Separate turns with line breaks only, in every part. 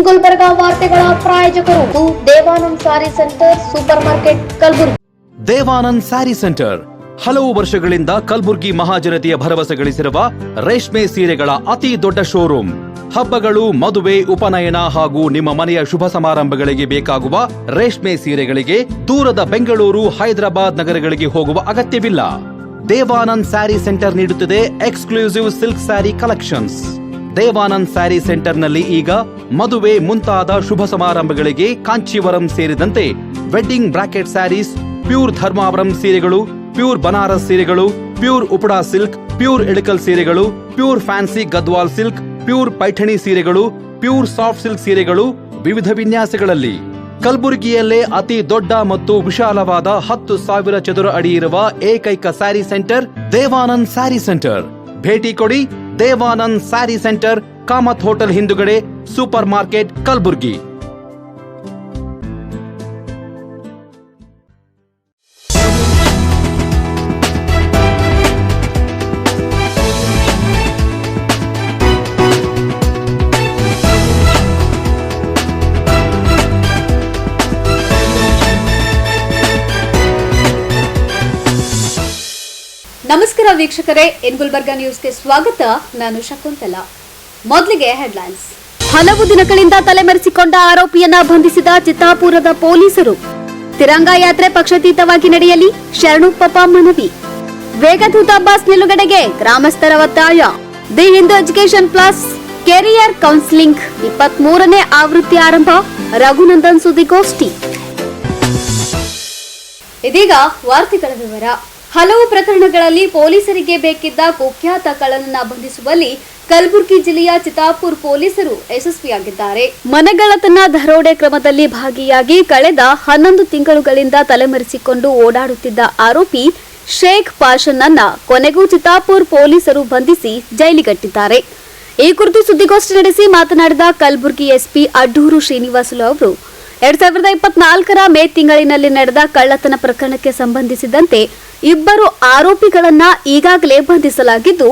ಗುಲ್ಬರ್ಗಾ ವಾರ್ತೆಗಳ ಪ್ರಾಯೋಜಕರು Devanand sari centre super market Kalaburagi.
Devanand sari centre ಹಲವು ವರ್ಷಗಳಿಂದ ಕಲಬುರಗಿ ಮಹಾಜನತೆಯ ಭರವಸೆ ಗಳಿಸಿರುವ ರೇಷ್ಮೆ ಸೀರೆಗಳ ಅತಿ ದೊಡ್ಡ ಶೋರೂಮ್. ಹಬ್ಬಗಳು, ಮದುವೆ, ಉಪನಯನ ಹಾಗೂ ನಿಮ್ಮ ಮನೆಯ ಶುಭ ಸಮಾರಂಭಗಳಿಗೆ ಬೇಕಾಗುವ ರೇಷ್ಮೆ ಸೀರೆಗಳಿಗೆ ದೂರದ ಬೆಂಗಳೂರು, ಹೈದರಾಬಾದ್ ನಗರಗಳಿಗೆ ಹೋಗುವ ಅಗತ್ಯವಿಲ್ಲ. ದೇವಾನಂದ್ ಸ್ಯಾರಿ ಸೆಂಟರ್ ನೀಡುತ್ತಿದೆ exclusive silk sari collections. Devanand sari ಸೆಂಟರ್ನಲ್ಲಿ ಈಗ ಮದುವೆ ಮುಂತಾದ ಶುಭ ಸಮಾರಂಭಗಳಿಗೆ ಕಾಂಚೀವರಂ ಸೇರಿದಂತೆ wedding brocade saris, pure Dharmavaram ಸೀರೆಗಳು, ಪ್ಯೂರ್ ಬನಾರಸ್ ಸೀರೆಗಳು, pure Uppada silk, pure Ilkal ಸೀರೆಗಳು, pure fancy Gadwal silk, pure Paithani ಸೀರೆಗಳು, ಪ್ಯೂರ್ ಸಾಫ್ಟ್ ಸಿಲ್ಕ್ ಸೀರೆಗಳು ವಿವಿಧ ವಿನ್ಯಾಸಗಳಲ್ಲಿ. ಕಲಬುರಗಿಯಲ್ಲೇ ಅತಿ ದೊಡ್ಡ ಮತ್ತು ವಿಶಾಲವಾದ 10,000 ಚದುರ ಅಡಿ ಇರುವ ಏಕೈಕ sari centre Devanand sari centre. ಭೇಟಿ ಕೊಡಿ. Devanand sari centre, Kamath hotel ಹಿಂದುಗಡೆ, ಸೂಪರ್ ಮಾರ್ಕೆಟ್, ಕಲಬುರಗಿ.
ನಮಸ್ಕಾರ ವೀಕ್ಷಕರೇ, ಎನ್ ಗುಲ್ಬರ್ಗಾ ನ್ಯೂಸ್ಗೆ ಸ್ವಾಗತ. ನಾನು ಶಕುಂತಲಾ. ಮೊದಲಿಗೆ ಹೆಡ್ಲೈನ್ಸ್. ಹಲವು ದಿನಗಳಿಂದ ತಲೆಮರೆಸಿಕೊಂಡ ಆರೋಪಿಯನ್ನ ಬಂಧಿಸಿದ ಚಿತ್ತಾಪುರದ ಪೊಲೀಸರು. ತಿರಂಗಾ ಯಾತ್ರೆ ಪಕ್ಷಾತೀತವಾಗಿ ನಡೆಯಲಿ, ಶರಣುಪ್ಪಪ್ಪ ಮನವಿ. ವೇಗದೂತ ಬಸ್ ನಿಲುಗಡೆಗೆ ಗ್ರಾಮಸ್ಥರ ಒತ್ತಾಯ. The Hindu education plus career counselling 23ನೇ ಆವೃತ್ತಿ ಆರಂಭ. ರಘುನಂದನ್ ಸುದ್ದಿಗೋಷ್ಠಿ. ಇದೀಗ ವಾರ್ತೆಗಳ ವಿವರ. ಹಲವು ಪ್ರಕರಣಗಳಲ್ಲಿ ಪೊಲೀಸರಿಗೆ ಬೇಕಿದ್ದ ಕುಖ್ಯಾತ ಕಳ್ಳನನ್ನ ಬಂಧಿಸುವಲ್ಲಿ ಕಲಬುರಗಿ ಜಿಲ್ಲೆಯ ಚಿತ್ತಾಪುರ್ ಪೊಲೀಸರು ಯಶಸ್ವಿಯಾಗಿದ್ದಾರೆ. ಮನೆಗಳ್ಳತನ ದರೋಡೆ ಕ್ರಮದಲ್ಲಿ ಭಾಗಿಯಾಗಿ ಕಳೆದ 11 ತಿಂಗಳುಗಳಿಂದ ತಲೆಮರೆಸಿಕೊಂಡು ಓಡಾಡುತ್ತಿದ್ದ ಆರೋಪಿ ಶೇಖ್ ಪಾಷನನ್ನ ಕೊನೆಗೂ ಚಿತ್ತಾಪುರ್ ಪೊಲೀಸರು ಬಂಧಿಸಿ ಜೈಲಿಗಟ್ಟಿದ್ದಾರೆ. ಈ ಕುರಿತು ಸುದ್ದಿಗೋಷ್ಠಿ ನಡೆಸಿ ಮಾತನಾಡಿದ ಕಲಬುರಗಿ ಎಸ್ಪಿ ಅಡ್ಡೂರು ಶ್ರೀನಿವಾಸುಲು ಅವರು 2024ರ ಮೇ ತಿಂಗಳಿನಲ್ಲಿ ನಡೆದ ಕಳ್ಳತನ ಪ್ರಕರಣಕ್ಕೆ ಸಂಬಂಧಿಸಿದಂತೆ 2 ಆರೋಪಿಗಳನ್ನ ಈಗಾಗಲೇ ಬಂಧಿಸಲಾಗಿದ್ದು,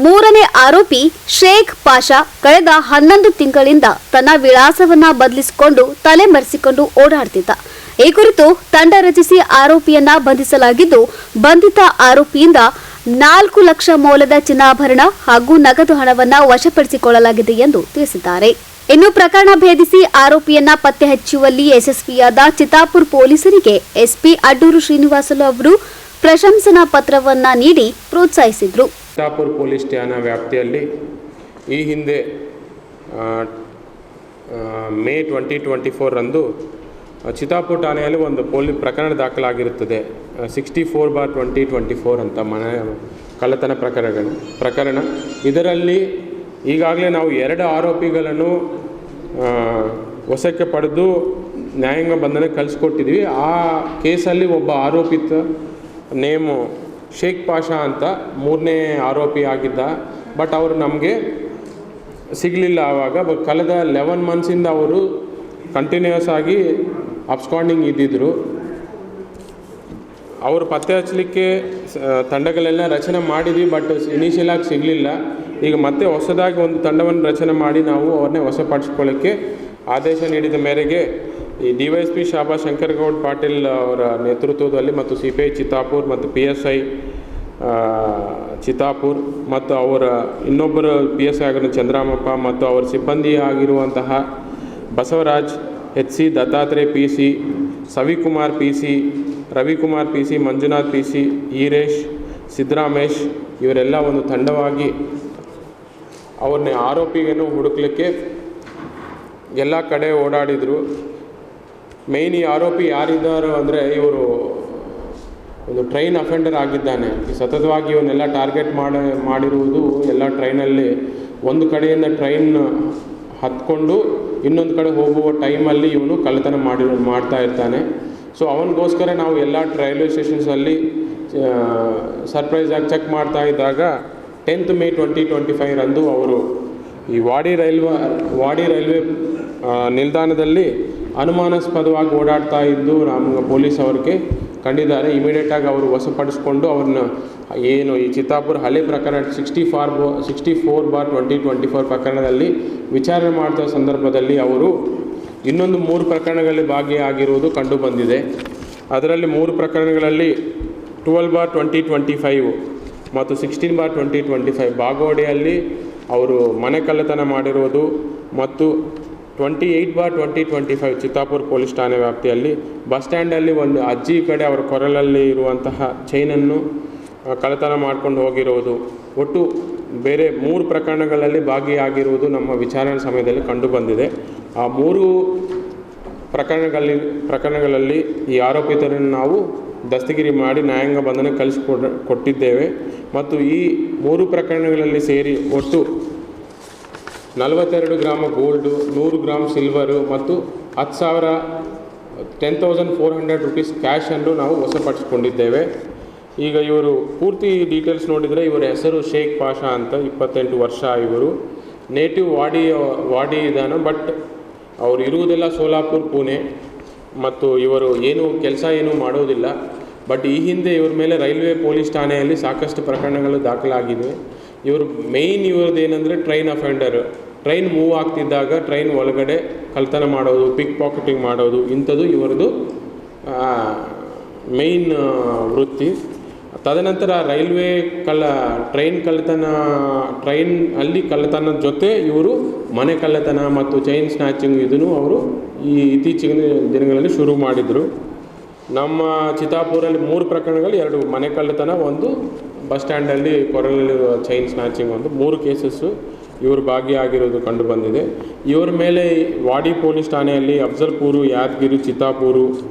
3ನೇ ಆರೋಪಿ ಶೇಖ್ ಪಾಷಾ ಕಳೆದ 11 ತಿಂಗಳಿಂದ ತನ್ನ ವಿಳಾಸವನ್ನ ಬದಲಿಸಿಕೊಂಡು ತಲೆಮರೆಸಿಕೊಂಡು ಓಡಾಡ್ತಿದ್ದ. ಈ ಕುರಿತು ತಂಡ ರಚಿಸಿ ಆರೋಪಿಯನ್ನ ಬಂಧಿಸಲಾಗಿದ್ದು, ಬಂಧಿತ ಆರೋಪಿಯಿಂದ 4 ಲಕ್ಷ ಮೌಲ್ಯದ ಚಿನ್ನಾಭರಣ ಹಾಗೂ ನಗದು ಹಣವನ್ನ ವಶಪಡಿಸಿಕೊಳ್ಳಲಾಗಿದೆ ಎಂದು ತಿಳಿಸಿದ್ದಾರೆ. ಇನ್ನು ಪ್ರಕರಣ ಭೇದಿಸಿ ಆರೋಪಿಯನ್ನ ಪತ್ತೆ ಹಚ್ಚುವಲ್ಲಿ ಯಶಸ್ವಿಯಾದ ಚಿತ್ತಾಪುರ್ ಪೊಲೀಸರಿಗೆ ಎಸ್ಪಿ ಅಡ್ಡೂರು ಶ್ರೀನಿವಾಸುಲು ಅವರು ಪ್ರಶಂಸನಾ ಪತ್ರವನ್ನ ನೀಡಿ ಪ್ರೋತ್ಸಾಹಿಸಿದರು.
ಚಿತ್ತಾಪುರ್ ಪೊಲೀಸ್ ಠಾಣಾ ವ್ಯಾಪ್ತಿಯಲ್ಲಿ ಈ ಹಿಂದೆ ಮೇ 2024 ರಂದು ಚಿತ್ತಾಪುರ್ ಠಾಣೆಯಲ್ಲಿ ಒಂದು ಪ್ರಕರಣ ದಾಖಲಾಗಿರುತ್ತದೆ. 64/2024 ಅಂತ ಕಳ್ಳತನ ಪ್ರಕರಣ. ಇದರಲ್ಲಿ ಈಗಾಗಲೇ ನಾವು 2 ಆರೋಪಿಗಳನ್ನು ವಶಕ್ಕೆ ಪಡೆದು ನ್ಯಾಯಾಂಗ ಬಂಧನಕ್ಕೆ ಕಳಿಸ್ಕೊಟ್ಟಿದ್ವಿ. ಆ ಕೇಸಲ್ಲಿ ಒಬ್ಬ ಆರೋಪಿತ ನೇಮು ಶೇಖ್ ಪಾಷಾ ಅಂತ 3ನೇ ಆರೋಪಿ ಆಗಿದ್ದ. ಬಟ್ ಅವರು ನಮಗೆ ಸಿಗಲಿಲ್ಲ. ಆವಾಗ ಕಳೆದ 11 ಮಂತ್ಸಿಂದ ಅವರು ಕಂಟಿನ್ಯೂಸ್ ಆಗಿ ಅಬ್ಸ್ಕಾಂಡಿಂಗ್ ಇದ್ದಿದ್ದರು. ಅವರು ಪತ್ತೆ ಹಚ್ಚಲಿಕ್ಕೆ ತಂಡಗಳೆಲ್ಲ ರಚನೆ ಮಾಡಿದ್ವಿ, ಬಟ್ ಇನಿಷಿಯಲ್ ಆಗಿ ಸಿಗಲಿಲ್ಲ. ಈಗ ಮತ್ತೆ ಹೊಸದಾಗಿ ಒಂದು ತಂಡವನ್ನು ರಚನೆ ಮಾಡಿ ನಾವು ಅವ್ರನ್ನೇ ವಶಪಡಿಸ್ಕೊಳ್ಳೋಕ್ಕೆ ಆದೇಶ ನೀಡಿದ ಮೇರೆಗೆ ಈ DYSP ಶಾಬಾ ಶಂಕರಗೌಡ್ ಪಾಟೀಲ್ ಅವರ ನೇತೃತ್ವದಲ್ಲಿ ಮತ್ತು CPI ಚಿತ್ತಾಪುರ್ ಮತ್ತು PSI ಚಿತ್ತಾಪುರ್ ಮತ್ತು ಅವರ ಇನ್ನೊಬ್ಬರು PSI ಆಗಿರೋ ಚಂದ್ರಾಮಪ್ಪ ಮತ್ತು ಅವರ ಸಿಬ್ಬಂದಿ ಆಗಿರುವಂತಹ Basavaraj HC, Dattatreya PC, Savikumar PC, Ravikumar PC, Manjunath PC, Eeresh, Siddaramesh ಇವರೆಲ್ಲ ಒಂದು ತಂಡವಾಗಿ ಅವ್ರನ್ನ ಆರೋಪಿಯನ್ನು ಹುಡುಕ್ಲಿಕ್ಕೆ ಎಲ್ಲ ಕಡೆ ಓಡಾಡಿದರು. ಮೇಯ್ನ್ ಈ ಆರೋಪಿ ಯಾರಿದ್ದಾರೋ ಅಂದರೆ ಇವರು ಒಂದು ಟ್ರೈನ್ ಅಫೆಂಡರ್ ಆಗಿದ್ದಾನೆ. ಸತತವಾಗಿ ಇವನ್ನೆಲ್ಲ ಟಾರ್ಗೆಟ್ ಮಾಡಿರುವುದು ಎಲ್ಲ ಟ್ರೈನಲ್ಲಿ ಒಂದು ಕಡೆಯಿಂದ ಟ್ರೈನ್ ಹತ್ಕೊಂಡು ಇನ್ನೊಂದು ಕಡೆ ಹೋಗುವ ಟೈಮಲ್ಲಿ ಇವನು ಕಳ್ಳತನ ಮಾಡ್ತಾ ಇರ್ತಾನೆ. ಸೊ ಅವನಿಗೋಸ್ಕರ ನಾವು ಎಲ್ಲ ರೈಲ್ವೆ ಸ್ಟೇಷನ್ಸಲ್ಲಿ ಸರ್ಪ್ರೈಸಾಗಿ ಚೆಕ್ ಮಾಡ್ತಾ ಇದ್ದಾಗ 10th ಮೇ 2025 ರಂದು ಅವರು ಈ ವಾಡಿ ರೈಲ್ವೆ ನಿಲ್ದಾಣದಲ್ಲಿ ಅನುಮಾನಾಸ್ಪದವಾಗಿ ಓಡಾಡ್ತಾ ಇದ್ದು ನಮ್ಗೆ ಪೊಲೀಸ್ ಅವ್ರಿಗೆ ಕಂಡಿದ್ದಾರೆ. ಇಮಿಡಿಯೇಟಾಗಿ ಅವರು ವಶಪಡಿಸ್ಕೊಂಡು ಅವ್ರನ್ನ ಏನು ಈ ಚಿತ್ತಾಪುರ ಹಳೆ ಪ್ರಕರಣ 64/2024 ಪ್ರಕರಣದಲ್ಲಿ ವಿಚಾರಣೆ ಮಾಡಿದ ಸಂದರ್ಭದಲ್ಲಿ ಅವರು ಇನ್ನೊಂದು 3 ಪ್ರಕರಣಗಳಲ್ಲಿ ಭಾಗಿಯಾಗಿರುವುದು ಕಂಡು ಬಂದಿದೆ. ಅದರಲ್ಲಿ 3 ಪ್ರಕರಣಗಳಲ್ಲಿ 12/2025 ಮತ್ತು 16/2025 ಬಾಗೋಡೆಯಲ್ಲಿ ಅವರು ಮನೆ ಕಳ್ಳತನ ಮಾಡಿರುವುದು ಮತ್ತು 28/2025 ಚಿತ್ತಾಪುರ ಪೊಲೀಸ್ ಠಾಣೆ ವ್ಯಾಪ್ತಿಯಲ್ಲಿ ಬಸ್ ಸ್ಟ್ಯಾಂಡಲ್ಲಿ ಒಂದು ಅಜ್ಜಿ ಕಡೆ ಅವರ ಕೊರಳಲ್ಲಿ ಇರುವಂತಹ ಚೈನನ್ನು ಕಳ್ಳತನ ಮಾಡ್ಕೊಂಡು ಹೋಗಿರುವುದು, ಒಟ್ಟು ಬೇರೆ 3 ಪ್ರಕರಣಗಳಲ್ಲಿ ಭಾಗಿಯಾಗಿರುವುದು ನಮ್ಮ ವಿಚಾರಣೆ ಸಮಯದಲ್ಲಿ ಕಂಡುಬಂದಿದೆ. ಆ 3 ಪ್ರಕರಣಗಳಲ್ಲಿ ಈ ಆರೋಪಿತರನ್ನು ನಾವು ದಸ್ತಗಿರಿ ಮಾಡಿ ನ್ಯಾಯಾಂಗ ಬಂಧನ ಕೊಟ್ಟಿದ್ದೇವೆ ಮತ್ತು ಈ 3 ಪ್ರಕರಣಗಳಲ್ಲಿ ಸೇರಿ ಒಟ್ಟು 42 ಗ್ರಾಮ ಗೋಲ್ಡು, 100 ಗ್ರಾಮ್ ಸಿಲ್ವರು ಮತ್ತು 10,400 ರೂಪೀಸ್ ಕ್ಯಾಶನ್ನು ನಾವು ವಶಪಡಿಸಿಕೊಂಡಿದ್ದೇವೆ. ಈಗ ಇವರು ಪೂರ್ತಿ ಡೀಟೇಲ್ಸ್ ನೋಡಿದರೆ ಇವರ ಹೆಸರು ಶೇಖ್ ಪಾಷಾ ಅಂತ, 28 ವರ್ಷ. ಇವರು ನೇಟಿವ್ ವಾಡಿ ಇದ್ದಾನೆ, ಬಟ್ ಅವರು ಇರುವುದೆಲ್ಲ ಸೋಲಾಪುರ್, ಪುಣೆ ಮತ್ತು ಇವರು ಕೆಲಸ ಮಾಡೋದಿಲ್ಲ. ಬಟ್ ಈ ಹಿಂದೆ ಇವ್ರ ಮೇಲೆ ರೈಲ್ವೆ ಪೊಲೀಸ್ ಠಾಣೆಯಲ್ಲಿ ಸಾಕಷ್ಟು ಪ್ರಕರಣಗಳು ದಾಖಲಾಗಿವೆ. ಇವರು ಇವ್ರದ್ದು ಏನಂದರೆ ಟ್ರೈನ್ ಅಫೆಂಡರ್. ಟ್ರೈನ್ ಮೂವ್ ಆಗ್ತಿದ್ದಾಗ ಟ್ರೈನ್ ಒಳಗಡೆ ಕಳ್ತನ ಮಾಡೋದು, ಪಿಕ್ ಪಾಕೆಟಿಂಗ್ ಮಾಡೋದು, ಇಂಥದ್ದು ಇವರದು ಮೇಯ್ನ್ ವೃತ್ತಿ. ತದನಂತರ ರೈಲ್ವೆ ಟ್ರೈನ್ ಅಲ್ಲಿ ಕಳ್ಳತನದ ಜೊತೆ ಇವರು ಮನೆ ಕಳ್ಳತನ ಮತ್ತು ಚೈನ್ ಸ್ನ್ಯಾಚಿಂಗ್ ಇದನ್ನು ಅವರು ಈ ಇತ್ತೀಚಿನ ದಿನಗಳಲ್ಲಿ ಶುರು ಮಾಡಿದರು. ನಮ್ಮ ಚಿತ್ತಾಪುರಲ್ಲಿ 3 ಪ್ರಕರಣಗಳು, 2 ಮನೆ ಕಳ್ಳತನ, 1 ಬಸ್ ಸ್ಟ್ಯಾಂಡಲ್ಲಿ ಕೊರಳಲ್ಲಿರುವ ಚೈನ್ ಸ್ನ್ಯಾಚಿಂಗ್, 3 ಕೇಸಸ್ಸು ಇವರು ಭಾಗಿಯಾಗಿರೋದು ಕಂಡು ಬಂದಿದೆ. ಇವರ ಮೇಲೆ ವಾಡಿ ಪೊಲೀಸ್ ಠಾಣೆಯಲ್ಲಿ ಅಫ್ಜಲ್ಪುರ, ಯಾದಗಿರಿ, ಚಿತ್ತಾಪುರ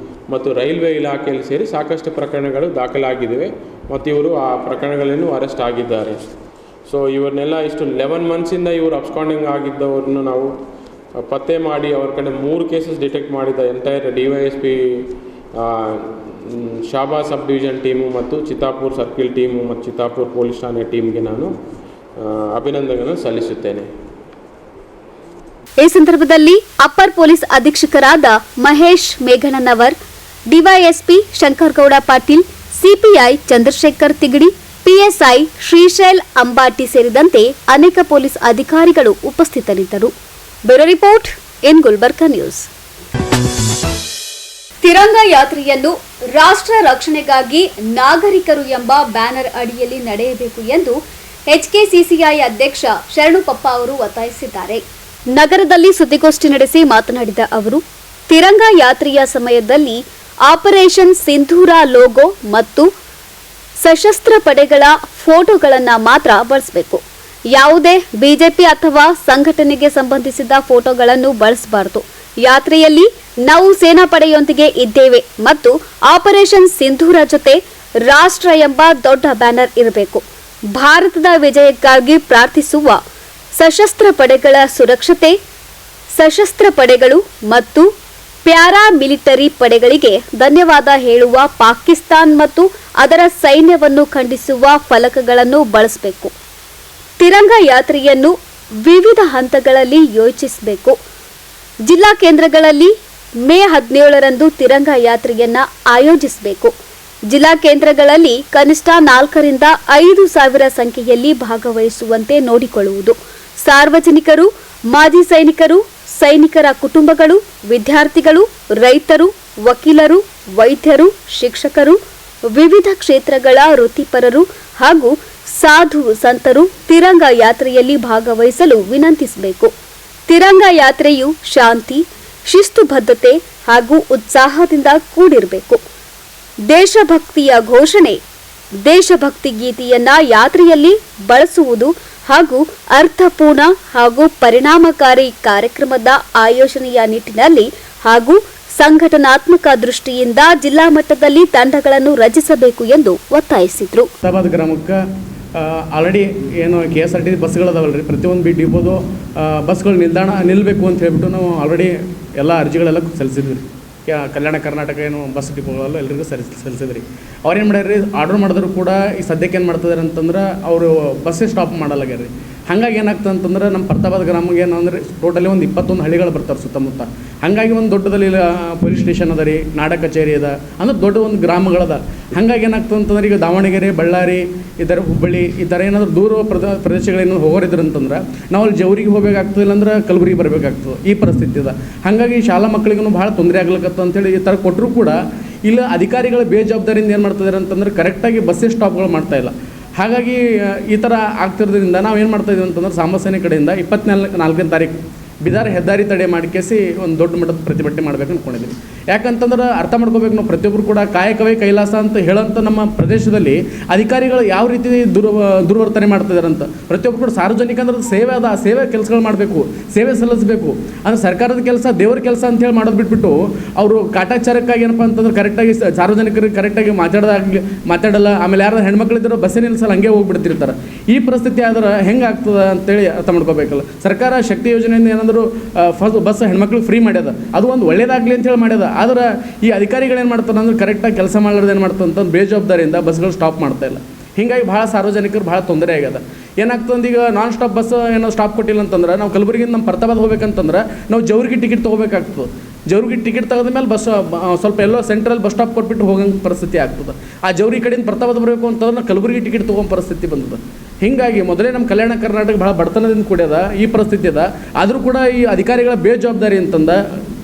ಮತ್ತು ರೈಲ್ವೆ ಇಲಾಖೆಯಲ್ಲಿ ಸೇರಿ ಸಾಕಷ್ಟು ಪ್ರಕರಣಗಳು ದಾಖಲಾಗಿವೆ ಮತ್ತು ಇವರು ಆ ಪ್ರಕರಣಗಳನ್ನು ಅರೆಸ್ಟ್ ಆಗಿದ್ದಾರೆ. ಸೊ ಇವ್ರನ್ನೆಲ್ಲ ಇಷ್ಟು 11 ಮಂತ್ಸಿಂದ ಇವರು ಅಬ್ಸ್ಕಾಂಡಿಂಗ್ ಆಗಿದ್ದವ್ರನ್ನ ನಾವು ಪತ್ತೆ ಮಾಡಿ ಅವ್ರ ಕಡೆ 3 ಕೇಸಸ್ ಡಿಟೆಕ್ಟ್ ಮಾಡಿದ entire DYSP Shahabad sub division team ಮತ್ತು ಚಿತ್ತಾಪುರ ಸರ್ಕಿಲ್ ಟೀಮು ಮತ್ತು ಚಿತ್ತಾಪುರ ಪೊಲೀಸ್ ಠಾಣೆ ಟೀಮ್ಗೆ ನಾನು ಅಭಿನಂದನೆಗಳನ್ನು ಸಲ್ಲಿಸುತ್ತೇನೆ.
ಈ ಸಂದರ್ಭದಲ್ಲಿ ಅಪ್ಪರ್ ಪೊಲೀಸ್ ಅಧೀಕ್ಷಕರಾದ Mahesh Meghannanavar, DYSP Shankaragouda Patil, CPI Chandrashekar Tigadi, PSI Shrishail Ambati ಸೇರಿದಂತೆ ಅನೇಕ ಪೊಲೀಸ್ ಅಧಿಕಾರಿಗಳು ಉಪಸ್ಥಿತರಿದ್ದರು. Bureau report in Gulbarga news. Tiranga ಯಾತ್ರೆಯನ್ನು ರಾಷ್ಟ್ರ ರಕ್ಷಣೆಗಾಗಿ ನಾಗರಿಕರು ಎಂಬ ಬ್ಯಾನರ್ ಅಡಿಯಲ್ಲಿ ನಡೆಯಬೇಕು ಎಂದು HKCCI ಅಧ್ಯಕ್ಷ ಶರಣುಪಪ್ಪ ಅವರು ಒತ್ತಾಯಿಸಿದ್ದಾರೆ. ನಗರದಲ್ಲಿ ಸುದ್ದಿಗೋಷ್ಠಿ ನಡೆಸಿ ಮಾತನಾಡಿದ ಅವರು, ತಿರಂಗ ಯಾತ್ರೆಯ ಸಮಯದಲ್ಲಿ ಆಪರೇಷನ್ ಸಿಂಧೂರ ಲೋಗೋ ಮತ್ತು ಸಶಸ್ತ್ರ ಪಡೆಗಳ ಫೋಟೋಗಳನ್ನು ಮಾತ್ರ ಬಳಸಬೇಕು. ಯಾವುದೇ ಬಿಜೆಪಿ ಅಥವಾ ಸಂಘಟನೆಗೆ ಸಂಬಂಧಿಸಿದ ಫೋಟೋಗಳನ್ನು ಬಳಸಬಾರದು. ಯಾತ್ರೆಯಲ್ಲಿ ನಾವು ಸೇನಾ ಪಡೆಯೊಂದಿಗೆ ಇದ್ದೇವೆ ಮತ್ತು ಆಪರೇಷನ್ ಸಿಂಧೂರ ಜೊತೆ ರಾಷ್ಟ್ರ ಎಂಬ ದೊಡ್ಡ ಬ್ಯಾನರ್ ಇರಬೇಕು. ಭಾರತದ ವಿಜಯಕ್ಕಾಗಿ ಪ್ರಾರ್ಥಿಸುವ ಸಶಸ್ತ್ರ ಪಡೆಗಳ ಸುರಕ್ಷತೆ, ಸಶಸ್ತ್ರ ಪಡೆಗಳು ಮತ್ತು ಪ್ಯಾರಾ ಮಿಲಿಟರಿ ಪಡೆಗಳಿಗೆ ಧನ್ಯವಾದ ಹೇಳುವ ಪಾಕಿಸ್ತಾನ್ ಮತ್ತು ಅದರ ಸೈನ್ಯವನ್ನು ಖಂಡಿಸುವ ಫಲಕಗಳನ್ನು ಬಳಸಬೇಕು. ತಿರಂಗ ಯಾತ್ರೆಯನ್ನು ವಿವಿಧ ಹಂತಗಳಲ್ಲಿ ಯೋಚಿಸಬೇಕು. ಜಿಲ್ಲಾ ಕೇಂದ್ರಗಳಲ್ಲಿ ಮೇ 17ರಂದು ತಿರಂಗ ಯಾತ್ರೆಯನ್ನ ಆಯೋಜಿಸಬೇಕು. ಜಿಲ್ಲಾ ಕೇಂದ್ರಗಳಲ್ಲಿ ಕನಿಷ್ಠ 4 ರಿಂದ 5 ಸಾವಿರ ಸಂಖ್ಯೆಯಲ್ಲಿ ಭಾಗವಹಿಸುವಂತೆ ನೋಡಿಕೊಳ್ಳುವುದು. ಸಾರ್ವಜನಿಕರು, ಮಾಜಿ ಸೈನಿಕರು, ಸೈನಿಕರ ಕುಟುಂಬಗಳು, ವಿದ್ಯಾರ್ಥಿಗಳು, ರೈತರು, ವಕೀಲರು, ವೈದ್ಯರು, ಶಿಕ್ಷಕರು, ವಿವಿಧ ಕ್ಷೇತ್ರಗಳ ವೃತ್ತಿಪರರು ಹಾಗೂ ಸಾಧು ಸಂತರು ತಿರಂಗ ಯಾತ್ರೆಯಲ್ಲಿ ಭಾಗವಹಿಸಲು ವಿನಂತಿಸಬೇಕು. ತಿರಂಗ ಯಾತ್ರೆಯು ಶಾಂತಿ, ಶಿಸ್ತುಬದ್ಧತೆ ಹಾಗೂ ಉತ್ಸಾಹದಿಂದ ಕೂಡಿರಬೇಕು. ದೇಶಭಕ್ತಿಯ ಘೋಷಣೆ, ದೇಶಭಕ್ತಿ ಗೀತೆಯನ್ನ ಯಾತ್ರೆಯಲ್ಲಿ ಬಳಸುವುದು ಹಾಗೂ ಅರ್ಥಪೂರ್ಣ ಹಾಗೂ ಪರಿಣಾಮಕಾರಿ ಕಾರ್ಯಕ್ರಮದ ಆಯೋಜನೆಯ ನಿಟ್ಟಿನಲ್ಲಿ ಹಾಗೂ ಸಂಘಟನಾತ್ಮಕ ದೃಷ್ಟಿಯಿಂದ ಜಿಲ್ಲಾ ಮಟ್ಟದಲ್ಲಿ ತಂಡಗಳನ್ನು ರಚಿಸಬೇಕು ಎಂದು ಒತ್ತಾಯಿಸಿದರು.
ಗ್ರಾಮಕ್ಕೆ ಆಲ್ರೆಡಿ ಏನು KSRTC ಬಸ್ಗಳದಾವಲ್ಲ ರೀ, ಪ್ರತಿಯೊಂದು ಡಿಪೋದು ಬಸ್ಗಳು ನಿಲ್ಲಬೇಕು ಅಂತ ಹೇಳ್ಬಿಟ್ಟು ನಾವು ಆಲ್ರೆಡಿ ಎಲ್ಲ ಅರ್ಜಿಗಳೆಲ್ಲ ಸಲ್ಲಿಸಿದ್ವಿ ರೀ. ಕಲ್ಯಾಣ ಕರ್ನಾಟಕ ಏನು ಬಸ್ ಡಿಪೋಗಳೆಲ್ಲ ಎಲ್ರಿಗೂ ಸಲ್ಲಿಸಿದ್ರಿ. ಅವ್ರೇನು ಮಾಡ್ಯಾರ ರೀ, ಆರ್ಡರ್ ಮಾಡಿದ್ರು ಕೂಡ ಈ ಸದ್ಯಕ್ಕೆ ಏನು ಮಾಡ್ತಿದ್ದಾರೆ ಅಂತಂದ್ರೆ ಅವರು ಬಸ್ಸೇ ಸ್ಟಾಪ್ ಮಾಡಲ್ಲಾಗ್ಯಾರ ರೀ. ಹಾಗಾಗಿ ಏನಾಗ್ತದೆ ಅಂತಂದ್ರೆ ನಮ್ಮ ಪ್ರತಾಪದ ಗ್ರಾಮಕ್ಕೆ ಏನಂದ್ರೆ ಟೋಟಲಿ ಒಂದು 21 ಹಳ್ಳಿಗಳು ಬರ್ತಾರೆ ಸುತ್ತಮುತ್ತ. ಹಾಗಾಗಿ ಒಂದು ದೊಡ್ಡದಲ್ಲಿ ಪೊಲೀಸ್ ಸ್ಟೇಷನ್ ಅದ ರೀ, ನಾಡ ಕಚೇರಿ ಅದ, ಅಂದ್ರೆ ದೊಡ್ಡ ಒಂದು ಗ್ರಾಮಗಳದ. ಹಾಗಾಗಿ ಏನಾಗ್ತದೆ ಅಂತಂದ್ರೆ ಈಗ ದಾವಣಗೆರೆ, ಬಳ್ಳಾರಿ, ಈ ಥರ ಹುಬ್ಬಳ್ಳಿ, ಈ ಥರ ಏನಾದರೂ ದೂರ ಪ್ರದೇಶಗಳೇನಾದ್ರು ಹೋಗೋರಿದ್ರು ಅಂತಂದ್ರೆ ನಾವು ಅಲ್ಲಿ ಜವರಿಗೆ ಹೋಗಬೇಕಾಗ್ತದೆ, ಇಲ್ಲಾಂದ್ರೆ ಕಲಬುರಗಿ ಬರಬೇಕಾಗ್ತದೆ. ಈ ಪರಿಸ್ಥಿತಿ ಇದೆ. ಹಾಗಾಗಿ ಶಾಲಾ ಮಕ್ಕಳಿಗೂ ಭಾಳ ತೊಂದರೆ ಆಗ್ಲಿಕ್ಕತ್ತ ಅಂತೇಳಿ ಈ ಥರ ಕೊಟ್ಟರು ಕೂಡ ಇಲ್ಲ ಅಧಿಕಾರಿಗಳ ಬೇಜವಾಬ್ದಾರಿಯಿಂದ ಏನು ಮಾಡ್ತಿದ್ದಾರೆ ಅಂತಂದ್ರೆ ಕರೆಕ್ಟಾಗಿ ಬಸ್ಸೇ ಸ್ಟಾಪ್ಗಳು ಮಾಡ್ತಾಯಿಲ್ಲ. ಹಾಗಾಗಿ ಈ ಥರ ಆಗ್ತಿರೋದ್ರಿಂದ ನಾವು ಏನು ಮಾಡ್ತಾಯಿದ್ದೀವಿ ಅಂತಂದ್ರೆ ಸಾಂಬಸೇನೆ ಕಡೆಯಿಂದ 24ನೇ ತಾರೀಕು ಬಿದಾರ್ ಹೆದ್ದಾರಿ ತಡೆ ಮಾಡಿಕೇಸಿ ಒಂದು ದೊಡ್ಡ ಮಟ್ಟದ ಪ್ರತಿಭಟನೆ ಮಾಡಬೇಕು ಅಂದ್ಕೊಂಡಿದ್ದೀವಿ. ಯಾಕಂತಂದ್ರೆ ಅರ್ಥ ಮಾಡ್ಕೋಬೇಕು, ನಾವು ಪ್ರತಿಯೊಬ್ಬರು ಕೂಡ ಕಾಯಕವೇ ಕೈಲಾಸ ಅಂತ ಹೇಳೋಂಥ ನಮ್ಮ ಪ್ರದೇಶದಲ್ಲಿ ಅಧಿಕಾರಿಗಳು ಯಾವ ರೀತಿ ದುರ್ವರ್ತನೆ ಮಾಡ್ತಿದ್ದಾರೆ ಅಂತ. ಪ್ರತಿಯೊಬ್ಬರು ಕೂಡ ಸಾರ್ವಜನಿಕ ಅಂದ್ರೆ ಸೇವೆ ಅದ, ಆ ಸೇವೆ ಕೆಲಸಗಳು ಮಾಡಬೇಕು, ಸೇವೆ ಸಲ್ಲಿಸಬೇಕು. ಅಂದರೆ ಸರ್ಕಾರದ ಕೆಲಸ ದೇವ್ರ ಕೆಲಸ ಅಂತೇಳಿ ಮಾಡೋದು ಬಿಟ್ಬಿಟ್ಟು ಅವರು ಕಾಟಾಚಾರಕ್ಕಾಗಿ ಏನಪ್ಪ ಅಂತಂದ್ರೆ ಕರೆಕ್ಟಾಗಿ ಸಾರ್ವಜನಿಕರಿಗೆ ಕರೆಕ್ಟಾಗಿ ಮಾತಾಡಲ್ಲ. ಆಮೇಲೆ ಯಾರು ಹೆಣ್ಮಕ್ಳಿದ್ರು ಬಸ್ಸೇ ನಿಲ್ಸಲ್ಲ, ಹಂಗೆ ಹೋಗ್ಬಿಡ್ತಿರ್ತಾರೆ. ಈ ಪರಿಸ್ಥಿತಿ ಆದ್ರೆ ಹೆಂಗೆ ಆಗ್ತದೆ ಅಂತೇಳಿ ಅರ್ಥ ಮಾಡ್ಕೋಬೇಕಲ್ಲ. ಸರ್ಕಾರ ಶಕ್ತಿ ಯೋಜನೆಯಿಂದ ಏನಾದರೂ ಫಸ್ಟ್ ಬಸ್ ಹೆಣ್ಮಕ್ಳಿಗೆ ಫ್ರೀ ಮಾಡ್ಯದ, ಅದು ಒಂದು ಒಳ್ಳೇದಾಗಲಿ ಅಂತೇಳಿ ಮಾಡ್ಯದ. ಆದ್ರೆ ಈ ಅಧಿಕಾರಿಗಳು ಏನು ಮಾಡ್ತಾರೆ ಅಂದ್ರೆ ಕರೆಕ್ಟಾಗಿ ಕೆಲಸ ಮಾಡೋದು ಏನು ಮಾಡ್ತಾರೆ ಅಂತಂದು ಬೇಜವಾಬ್ದಾರಿಯಿಂದ ಬಸ್ಗಳು ಸ್ಟಾಪ್ ಮಾಡ್ತಾ ಇಲ್ಲ. ಹೀಗಾಗಿ ಭಾಳ ಸಾರ್ವಜನಿಕರು ಭಾಳ ತೊಂದರೆ ಆಗ್ಯದ. ಏನಾಗ್ತಂದು ಈಗ ನಾನ್ ಸ್ಟಾಪ್ ಬಸ್ ಏನೋ ಸ್ಟಾಪ್ ಕೊಟ್ಟಿಲ್ಲ ಅಂತಂದ್ರೆ ನಾವು ಕಲಬುರಗಿಯಿಂದ ನಮ್ಮ ಪ್ರತಾಪದ ಹೋಗ್ಬೇಕಂತಂದ್ರೆ ನಾವು ಜವರಿಗೆ ಟಿಕೆಟ್ ತೊಗೋಬೇಕಾಗ್ತದೆ. ಜವರಿಗೆ ಟಿಕೆಟ್ ತೆಗೆದ ಮೇಲೆ ಬಸ್ ಸ್ವಲ್ಪ ಎಲ್ಲೋ ಸೆಂಟ್ರಲ್ ಬಸ್ ಸ್ಟಾಪ್ ಕೊಟ್ಬಿಟ್ಟು ಹೋಗಂಗೆ ಪರಿಸ್ಥಿತಿ ಆಗ್ತದೆ. ಆ ಜವರಿ ಕಡೆಯಿಂದ ಪ್ರತಾಪದ ಬರಬೇಕು ಅಂತಂದ್ರೆ ನಾವು ಕಲಬುರಗಿ ಟಿಕೆಟ್ ತೊಗೊಂಡು ಪರಿಸ್ಥಿತಿ ಬಂದದ. ಹೀಗಾಗಿ ಮೊದಲೇ ನಮ್ಮ ಕಲ್ಯಾಣ ಕರ್ನಾಟಕ ಭಾಳ ಬಡತನದಿಂದ ಕೂಡ್ಯದ, ಈ ಪರಿಸ್ಥಿತಿ ಅದ. ಆದರೂ ಕೂಡ ಈ ಅಧಿಕಾರಿಗಳ ಬೇಜವಾಬ್ದಾರಿ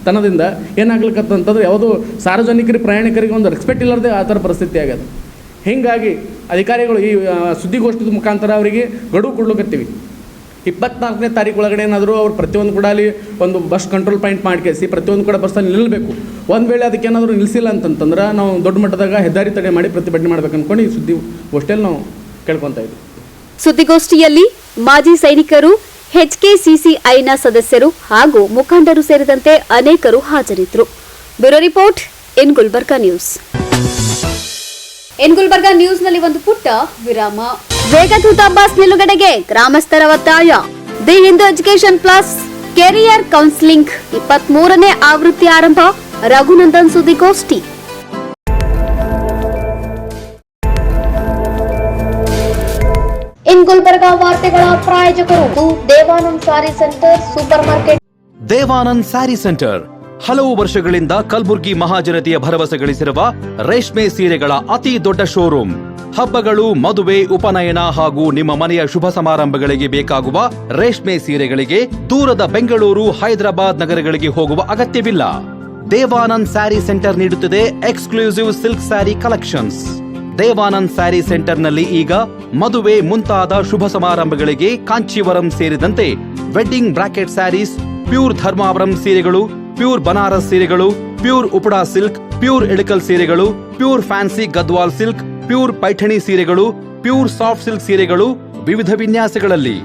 ತನದಿಂದ ಏನಾಗ್ಲಿಕ್ಕಂತಂದ್ರೆ ಯಾವುದೋ ಸಾರ್ವಜನಿಕರಿಗೆ ಪ್ರಯಾಣಿಕರಿಗೆ ಒಂದು ರೆಸ್ಪೆಕ್ಟ್ ಇಲ್ಲದೆ ಆ ಥರ ಪರಿಸ್ಥಿತಿ ಆಗ್ಯದ. ಹೀಗಾಗಿ ಅಧಿಕಾರಿಗಳು ಈ ಸುದ್ದಿಗೋಷ್ಠಿದ ಮುಖಾಂತರ ಅವರಿಗೆ ಗಡುವು ಕೊಡ್ಲಿಕ್ಕತ್ತೀವಿ. 24ನೇ ತಾರೀಕು ಒಳಗಡೆ ಏನಾದರೂ ಅವ್ರು ಪ್ರತಿಯೊಂದು ಕೂಡ ಅಲ್ಲಿ ಒಂದು ಬಸ್ ಕಂಟ್ರೋಲ್ ಪಾಯಿಂಟ್ ಮಾಡ್ಕೇಸಿ ಪ್ರತಿಯೊಂದು ಕೂಡ ಬಸ್ಸಲ್ಲಿ ನಿಲ್ಲಬೇಕು. ಒಂದು ವೇಳೆ ಅದಕ್ಕೇನಾದರೂ ನಿಲ್ಲಿಸಿಲ್ಲ ಅಂತಂತಂದ್ರೆ ನಾವು ದೊಡ್ಡ ಮಟ್ಟದಾಗ ಹೆದ್ದಾರಿ ತಡೆ ಮಾಡಿ ಪ್ರತಿಭಟನೆ ಮಾಡ್ಬೇಕು ಅಂದ್ಕೊಂಡು ಈ ಸುದ್ದಿಗೋಷ್ಠಿಯಲ್ಲಿ ನಾವು ಕೇಳ್ಕೊತಾ ಇದ್ದೀವಿ.
ಸುದ್ದಿಗೋಷ್ಠಿಯಲ್ಲಿ ಮಾಜಿ ಸೈನಿಕರು, HKCCIನ ಸದಸ್ಯರು ಹಾಗೂ ಮುಖಂಡರು ಸೇರಿದಂತೆ ಅನೇಕರು ಹಾಜರಿದ್ದರು. Bureau report, in Gulbarga news. In Gulbarga ನ್ಯೂಸ್ನಲ್ಲಿ ಒಂದು ಪುಟ್ಟ ವಿರಾಮ. ವೇಗದೂತ ಬಸ್ ನಿಲುಗಡೆಗೆ ಗ್ರಾಮಸ್ಥರ ಒತ್ತಾಯ. The Hindu education plus career counselling 23ನೇ ಆವೃತ್ತಿ ಆರಂಭ. ರಘುನಂದನ್ ಸುದ್ದಿಗೋಷ್ಠಿ.
ಇನ್ ಗುಲ್ಬರ್ಗಾ ವಾರ್ತೆಗಳ ಪ್ರಾಯೋಜಕರು Devanand sari centre super market.
Devanand sari centre ಹಲವು ವರ್ಷಗಳಿಂದ ಕಲ್ಬುರ್ಗಿ ಮಹಾಜನತೆಯ ಭರವಸೆ ಗಳಿಸಿರುವ ರೇಷ್ಮೆ ಸೀರೆಗಳ ಅತಿ ದೊಡ್ಡ ಶೋರೂಮ್. ಹಬ್ಬಗಳು, ಮದುವೆ, ಉಪನಯನ ಹಾಗೂ ನಿಮ್ಮ ಮನೆಯ ಶುಭ ಸಮಾರಂಭಗಳಿಗೆ ಬೇಕಾಗುವ ರೇಷ್ಮೆ ಸೀರೆಗಳಿಗೆ ದೂರದ ಬೆಂಗಳೂರು, ಹೈದರಾಬಾದ್ ನಗರಗಳಿಗೆ ಹೋಗುವ ಅಗತ್ಯವಿಲ್ಲ. ದೇವಾನಂದ್ ಸ್ಯಾರಿ ಸೆಂಟರ್ ನೀಡುತ್ತಿದೆ exclusive silk sari collections. Devanand sari ಸೆಂಟರ್ನಲ್ಲಿ ಈಗ ಮದುವೆ ಮುಂತಾದ ಶುಭ ಸಮಾರಂಭಗಳಿಗೆ ಕಾಂಚೀವರಂ ಸೇರಿದಂತೆ wedding brocade saris, pure Dharmavaram ಸೀರೆಗಳು, ಪ್ಯೂರ್ ಬನಾರಸ್ ಸೀರೆಗಳು, pure Uppada silk, pure Ilkal ಸೀರೆಗಳು, pure fancy Gadwal silk, pure Paithani ಸೀರೆಗಳು, ಪ್ಯೂರ್ ಸಾಫ್ಟ್ ಸಿಲ್ಕ್ ಸೀರೆಗಳು ವಿವಿಧ ವಿನ್ಯಾಸಗಳಲ್ಲಿ.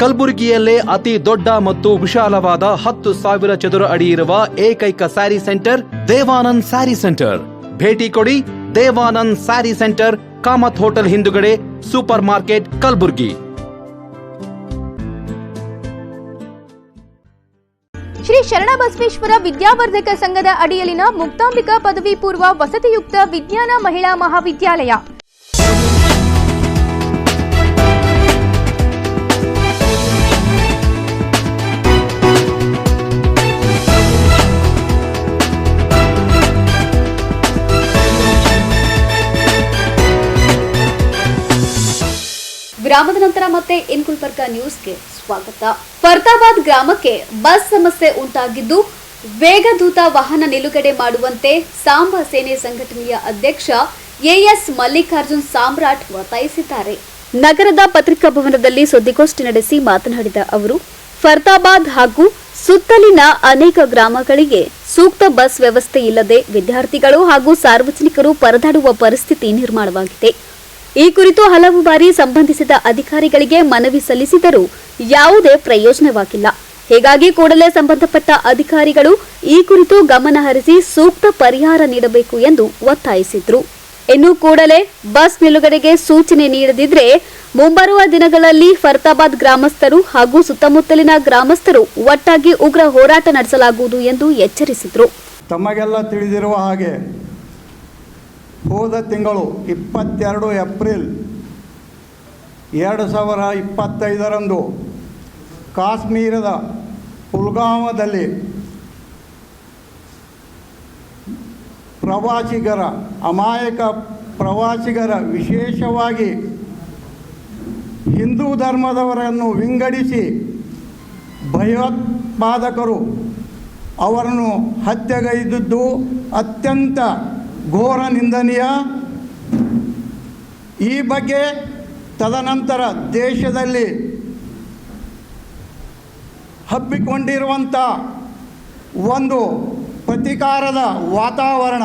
ಕಲಬುರಗಿಯಲ್ಲೇ ಅತಿ ದೊಡ್ಡ ಮತ್ತು ವಿಶಾಲವಾದ 10,000 ಚದುರ ಅಡಿ ಇರುವ ಏಕೈಕ sari centre Devanand sari centre. ಭೇಟಿ ಕೊಡಿ. Devanand sari centre, Kamath hotel ಹಿಂದುಗಡೆ, ಸೂಪರ್ ಮಾರ್ಕೆಟ್, ಕಲಬುರ್ಗಿ.
ಶ್ರೀ ಶರಣಬಸವೇಶ್ವರ ವಿದ್ಯಾವರ್ಧಕ ಸಂಘದ ಅಡಿಯಲ್ಲಿನ ಮುಕ್ತಾಂಬಿಕಾ ಪದವಿ ಪೂರ್ವ ವಸತಿಯುಕ್ತ ವಿಜ್ಞಾನ ಮಹಿಳಾ ಮಹಾವಿದ್ಯಾಲಯ.
ಗ್ರಾಮದ ನಂತರ ಮತ್ತೆ ಇನ್ ಗುಲ್ಬರ್ಗಾ ನ್ಯೂಸ್ಗೆ ಸ್ವಾಗತ. ಫರ್ತಾಬಾದ್ ಗ್ರಾಮಕ್ಕೆ ಬಸ್ ಸಮಸ್ಯೆ ಉಂಟಾಗಿದ್ದು ವೇಗದೂತ ವಾಹನ ನಿಲುಗಡೆ ಮಾಡುವಂತೆ ಸಾಂಬಾ ಸೇನೆ ಸಂಘಟನೆಯ ಅಧ್ಯಕ್ಷ ಎಎಸ್ ಮಲ್ಲಿಕಾರ್ಜುನ್ ಸಾಮ್ರಾಟ್ ಒತ್ತಾಯಿಸಿದ್ದಾರೆ. ನಗರದ ಪತ್ರಿಕಾ ಭವನದಲ್ಲಿ ಸುದ್ದಿಗೋಷ್ಠಿ ನಡೆಸಿ ಮಾತನಾಡಿದ ಅವರು, ಫರ್ತಾಬಾದ್ ಹಾಗೂ ಸುತ್ತಲಿನ ಅನೇಕ ಗ್ರಾಮಗಳಿಗೆ ಸೂಕ್ತ ಬಸ್ ವ್ಯವಸ್ಥೆ ಇಲ್ಲದೆ ವಿದ್ಯಾರ್ಥಿಗಳು ಹಾಗೂ ಸಾರ್ವಜನಿಕರು ಪರದಾಡುವ ಪರಿಸ್ಥಿತಿ ನಿರ್ಮಾಣವಾಗಿದೆ. ಈ ಕುರಿತು ಹಲವು ಬಾರಿ ಸಂಬಂಧಿಸಿದ ಅಧಿಕಾರಿಗಳಿಗೆ ಮನವಿ ಸಲ್ಲಿಸಿದರೂ ಯಾವುದೇ ಪ್ರಯೋಜನವಾಗಿಲ್ಲ. ಹೀಗಾಗಿ ಕೂಡಲೇ ಸಂಬಂಧಪಟ್ಟ ಅಧಿಕಾರಿಗಳು ಈ ಕುರಿತು ಗಮನ ಹರಿಸಿ ಸೂಕ್ತ ಪರಿಹಾರ ನೀಡಬೇಕು ಎಂದು ಒತ್ತಾಯಿಸಿದ್ರು. ಇನ್ನು ಕೂಡಲೇ ಬಸ್ ನಿಲುಗಡೆಗೆ ಸೂಚನೆ ನೀಡದಿದ್ರೆ ಮುಂಬರುವ ದಿನಗಳಲ್ಲಿ ಫರ್ತಾಬಾದ್ ಗ್ರಾಮಸ್ಥರು ಹಾಗೂ ಸುತ್ತಮುತ್ತಲಿನ ಗ್ರಾಮಸ್ಥರು ಒಟ್ಟಾಗಿ ಉಗ್ರ ಹೋರಾಟ ನಡೆಸಲಾಗುವುದು ಎಂದು ಎಚ್ಚರಿಸಿದ್ರು.
ತಮಗೆಲ್ಲ ತಿಳಿದಿರುವ ಹಾಗೆ ಹೋದ ತಿಂಗಳು 22 ಏಪ್ರಿಲ್ 2025ರಂದು ಕಾಶ್ಮೀರದ ಪುಲ್ಗಾಮದಲ್ಲಿ ಅಮಾಯಕ ಪ್ರವಾಸಿಗರ ವಿಶೇಷವಾಗಿ ಹಿಂದೂ ಧರ್ಮದವರನ್ನು ವಿಂಗಡಿಸಿ ಭಯೋತ್ಪಾದಕರು ಅವರನ್ನು ಹತ್ಯೆಗೈದಿದ್ದು ಅತ್ಯಂತ ಘೋರ ನಿಂದನೀಯ. ಈ ಬಗ್ಗೆ ತದನಂತರ ದೇಶದಲ್ಲಿ ಹಬ್ಬಿಕೊಂಡಿರುವಂಥ ಒಂದು ಪ್ರತೀಕಾರದ ವಾತಾವರಣ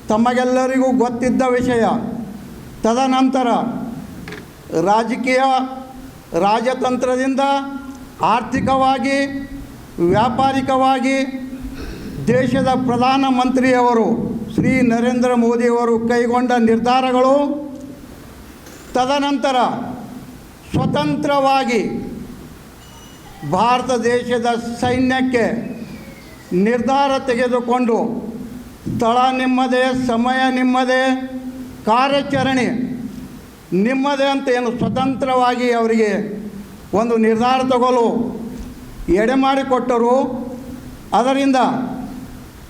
ತಮಗೆಲ್ಲರಿಗೂ ಗೊತ್ತಿದ್ದ ವಿಷಯ. ತದನಂತರ ರಾಜತಂತ್ರದಿಂದ ಆರ್ಥಿಕವಾಗಿ ವ್ಯಾಪಾರಿಕವಾಗಿ ದೇಶದ ಪ್ರಧಾನಮಂತ್ರಿಯವರು ಶ್ರೀ ನರೇಂದ್ರ ಮೋದಿಯವರು ಕೈಗೊಂಡ ನಿರ್ಧಾರಗಳು, ತದನಂತರ ಸ್ವತಂತ್ರವಾಗಿ ಭಾರತ ದೇಶದ ಸೈನ್ಯಕ್ಕೆ ನಿರ್ಧಾರ ತೆಗೆದುಕೊಂಡು ಸ್ಥಳ ನಿಮ್ಮದೇ, ಸಮಯ ನಿಮ್ಮದೇ, ಕಾರ್ಯಾಚರಣೆ ನಿಮ್ಮದೇ ಅಂತ ಏನು ಸ್ವತಂತ್ರವಾಗಿ ಅವರಿಗೆ ಒಂದು ನಿರ್ಧಾರ ತಗೊಳ್ಳಲು ಎಡೆಮಾಡಿಕೊಟ್ಟರು. ಅದರಿಂದ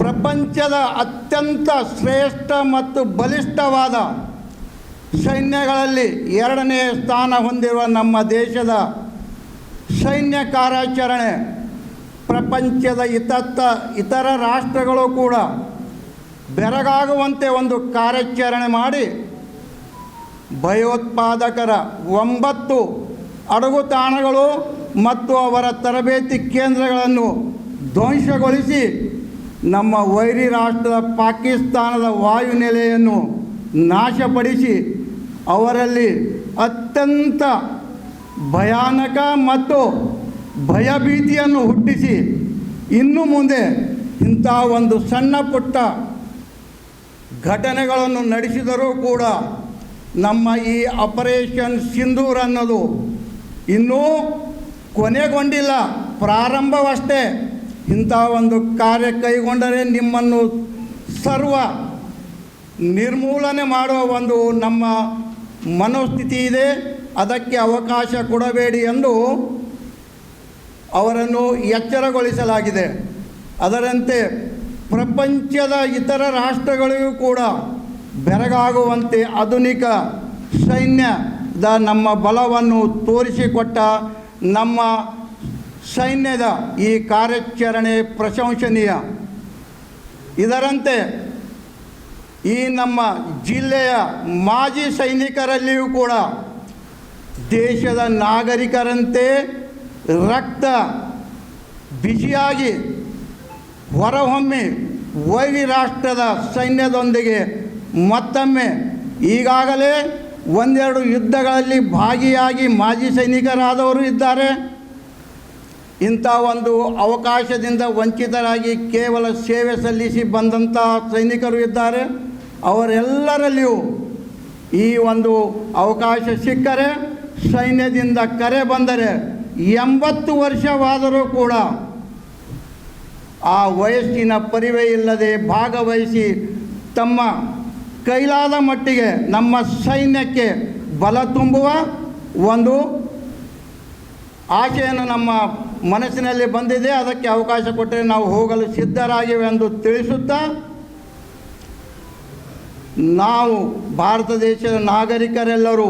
ಪ್ರಪಂಚದ ಅತ್ಯಂತ ಶ್ರೇಷ್ಠ ಮತ್ತು ಬಲಿಷ್ಠವಾದ ಸೈನ್ಯಗಳಲ್ಲಿ 2ನೇ ಸ್ಥಾನ ಹೊಂದಿರುವ ನಮ್ಮ ದೇಶದ ಸೈನ್ಯ ಕಾರ್ಯಾಚರಣೆ ಪ್ರಪಂಚದ ಇತರ ರಾಷ್ಟ್ರಗಳು ಕೂಡ ಬೆರಗಾಗುವಂತೆ ಒಂದು ಕಾರ್ಯಾಚರಣೆ ಮಾಡಿ ಭಯೋತ್ಪಾದಕರ 9 ಅಡಗುತಾಣಗಳು ಮತ್ತು ಅವರ ತರಬೇತಿ ಕೇಂದ್ರಗಳನ್ನು ಧ್ವಂಸಗೊಳಿಸಿ ನಮ್ಮ ವೈರಿ ರಾಷ್ಟ್ರದ ಪಾಕಿಸ್ತಾನದ ವಾಯುನೆಲೆಯನ್ನು ನಾಶಪಡಿಸಿ ಅವರಲ್ಲಿ ಅತ್ಯಂತ ಭಯಾನಕ ಮತ್ತು ಭಯಭೀತಿಯನ್ನು ಹುಟ್ಟಿಸಿ ಇನ್ನು ಮುಂದೆ ಇಂಥ ಒಂದು ಸಣ್ಣ ಪುಟ್ಟ ಘಟನೆಗಳನ್ನು ನಡೆಸಿದರೂ ಕೂಡ ನಮ್ಮ ಈ ಆಪರೇಷನ್ ಸಿಂಧೂರ್ ಅನ್ನೋದು ಇನ್ನೂ ಕೊನೆಗೊಂಡಿಲ್ಲ, ಪ್ರಾರಂಭವಷ್ಟೇ. ಇಂಥ ಒಂದು ಕಾರ್ಯ ಕೈಗೊಂಡರೆ ನಿಮ್ಮನ್ನು ಸರ್ವ ನಿರ್ಮೂಲನೆ ಮಾಡುವ ಒಂದು ನಮ್ಮ ಮನೋಸ್ಥಿತಿ ಇದೆ, ಅದಕ್ಕೆ ಅವಕಾಶ ಕೊಡಬೇಡಿ ಎಂದು ಅವರನ್ನು ಎಚ್ಚರಗೊಳಿಸಲಾಗಿದೆ. ಅದರಂತೆ ಪ್ರಪಂಚದ ಇತರ ರಾಷ್ಟ್ರಗಳಿಗೂ ಕೂಡ ಬೆರಗಾಗುವಂತೆ ಆಧುನಿಕ ಸೈನ್ಯದ ನಮ್ಮ ಬಲವನ್ನು ತೋರಿಸಿಕೊಟ್ಟ ನಮ್ಮ ಸೈನ್ಯದ ಈ ಕಾರ್ಯಾಚರಣೆ ಪ್ರಶಂಸನೀಯ. ಇದರಂತೆ ಈ ನಮ್ಮ ಜಿಲ್ಲೆಯ ಮಾಜಿ ಸೈನಿಕರಲ್ಲಿಯೂ ಕೂಡ ದೇಶದ ನಾಗರಿಕರಂತೆ ರಕ್ತ ಬಿಸಿಯಾಗಿ ಹೊರಹೊಮ್ಮಿ ವೈರಿ ರಾಷ್ಟ್ರದ ಸೈನ್ಯದೊಂದಿಗೆ ಮತ್ತೊಮ್ಮೆ ಈಗಾಗಲೇ 1-2 ಯುದ್ಧಗಳಲ್ಲಿ ಭಾಗಿಯಾಗಿ ಮಾಜಿ ಸೈನಿಕರಾದವರು ಇದ್ದಾರೆ. ಇಂಥ ಒಂದು ಅವಕಾಶದಿಂದ ವಂಚಿತರಾಗಿ ಕೇವಲ ಸೇವೆ ಸಲ್ಲಿಸಿ ಬಂದಂಥ ಸೈನಿಕರು ಇದ್ದಾರೆ. ಅವರೆಲ್ಲರಲ್ಲಿಯೂ ಈ ಒಂದು ಅವಕಾಶ ಸಿಕ್ಕರೆ, ಸೈನ್ಯದಿಂದ ಕರೆ ಬಂದರೆ 80 ವರ್ಷವಾದರೂ ಕೂಡ ಆ ವಯಸ್ಸಿನ ಪರಿವೇ ಇಲ್ಲದೆ ಭಾಗವಹಿಸಿ ತಮ್ಮ ಕೈಲಾದ ಮಟ್ಟಿಗೆ ನಮ್ಮ ಸೈನ್ಯಕ್ಕೆ ಬಲ ತುಂಬುವ ಒಂದು ಆಶೆಯನ್ನು ನಮ್ಮ ಮನಸ್ಸಿನಲ್ಲಿ ಬಂದಿದೆ. ಅದಕ್ಕೆ ಅವಕಾಶ ಕೊಟ್ಟರೆ ನಾವು ಹೋಗಲು ಸಿದ್ಧರಾಗಿವೆ ಎಂದು ತಿಳಿಸುತ್ತಾ, ನಾವು ಭಾರತ ದೇಶದ ನಾಗರಿಕರೆಲ್ಲರೂ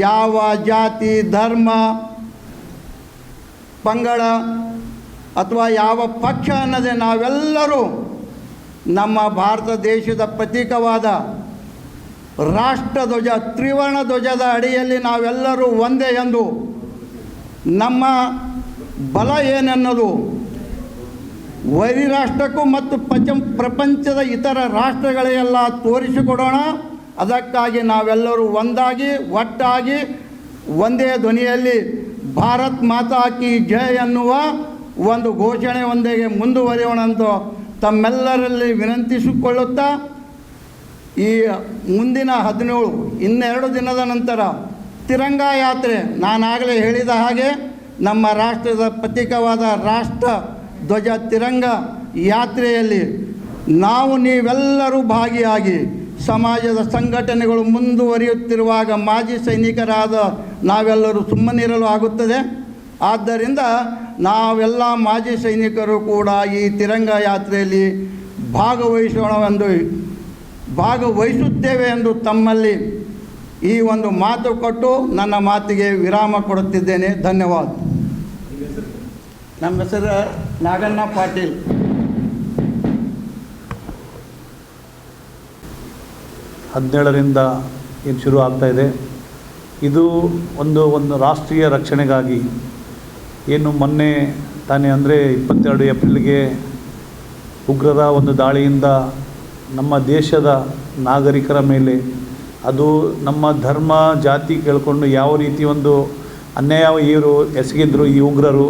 ಯಾವ ಜಾತಿ, ಧರ್ಮ, ಪಂಗಡ ಅಥವಾ ಯಾವ ಪಕ್ಷ ಅನ್ನದೆ ನಾವೆಲ್ಲರೂ ನಮ್ಮ ಭಾರತ ದೇಶದ ಪ್ರತೀಕವಾದ ರಾಷ್ಟ್ರಧ್ವಜ, ತ್ರಿವರ್ಣ ಧ್ವಜದ ಅಡಿಯಲ್ಲಿ ನಾವೆಲ್ಲರೂ ಒಂದೇ ಎಂದು ನಮ್ಮ ಬಲ ಏನೆನ್ನೋದು ವೈರಿ ರಾಷ್ಟ್ರಕ್ಕೂ ಮತ್ತು ಪ್ರಪಂಚದ ಇತರ ರಾಷ್ಟ್ರಗಳಿಗೆಲ್ಲ ತೋರಿಸಿಕೊಡೋಣ. ಅದಕ್ಕಾಗಿ ನಾವೆಲ್ಲರೂ ಒಂದಾಗಿ ಒಟ್ಟಾಗಿ ಒಂದೇ ಧ್ವನಿಯಲ್ಲಿ ಭಾರತ್ ಮಾತಾ ಕಿ ಜಯ ಎನ್ನುವ ಒಂದು ಘೋಷಣೆಯೊಂದಿಗೆ ಮುಂದುವರಿಯೋಣ ಎಂದು ತಮ್ಮೆಲ್ಲರಲ್ಲಿ ವಿನಂತಿಸಿಕೊಳ್ಳುತ್ತಾ, ಈ ಮುಂದಿನ 17 ಇನ್ನೆರಡು ದಿನದ ನಂತರ ತಿರಂಗ ಯಾತ್ರೆ, ನಾನಾಗಲೇ ಹೇಳಿದ ಹಾಗೆ ನಮ್ಮ ರಾಷ್ಟ್ರದ ಪ್ರತೀಕವಾದ ರಾಷ್ಟ್ರ ಧ್ವಜ ತಿರಂಗ ಯಾತ್ರೆಯಲ್ಲಿ ನಾವು ನೀವೆಲ್ಲರೂ ಭಾಗಿಯಾಗಿ ಸಮಾಜದ ಸಂಘಟನೆಗಳು ಮುಂದುವರಿಯುತ್ತಿರುವಾಗ ಮಾಜಿ ಸೈನಿಕರಾದ ನಾವೆಲ್ಲರೂ ಸುಮ್ಮನಿರಲು ಆಗುತ್ತದೆ. ಆದ್ದರಿಂದ ನಾವೆಲ್ಲ ಮಾಜಿ ಸೈನಿಕರು ಕೂಡ ಈ ತಿರಂಗ ಯಾತ್ರೆಯಲ್ಲಿ ಭಾಗವಹಿಸುತ್ತೇವೆ ಎಂದು ತಮ್ಮಲ್ಲಿ ಈ ಒಂದು ಮಾತು ಕೊಟ್ಟು ನನ್ನ ಮಾತಿಗೆ ವಿರಾಮ ಕೊಡುತ್ತಿದ್ದೇನೆ. ಧನ್ಯವಾದ. ನಮ್ಮ ಹೆಸರು ನಾಗಣ್ಣ ಪಾಟೀಲ್.
17ರಿಂದ ಏನು ಶುರು ಆಗ್ತಾಯಿದೆ. ಇದು ಒಂದು ರಾಷ್ಟ್ರೀಯ ರಕ್ಷಣೆಗಾಗಿ ಏನು ಮೊನ್ನೆ ತಾನೇ ಅಂದರೆ 22 ಏಪ್ರಿಲ್ಗೆ ಉಗ್ರರ ಒಂದು ದಾಳಿಯಿಂದ ನಮ್ಮ ದೇಶದ ನಾಗರಿಕರ ಮೇಲೆ ಅದು ನಮ್ಮ ಧರ್ಮ ಜಾತಿ ಕೇಳಿಕೊಂಡು ಯಾವ ರೀತಿ ಒಂದು ಅನ್ಯಾಯ ಇವರು ಎಸಗಿದ್ರು ಈ ಉಗ್ರರು,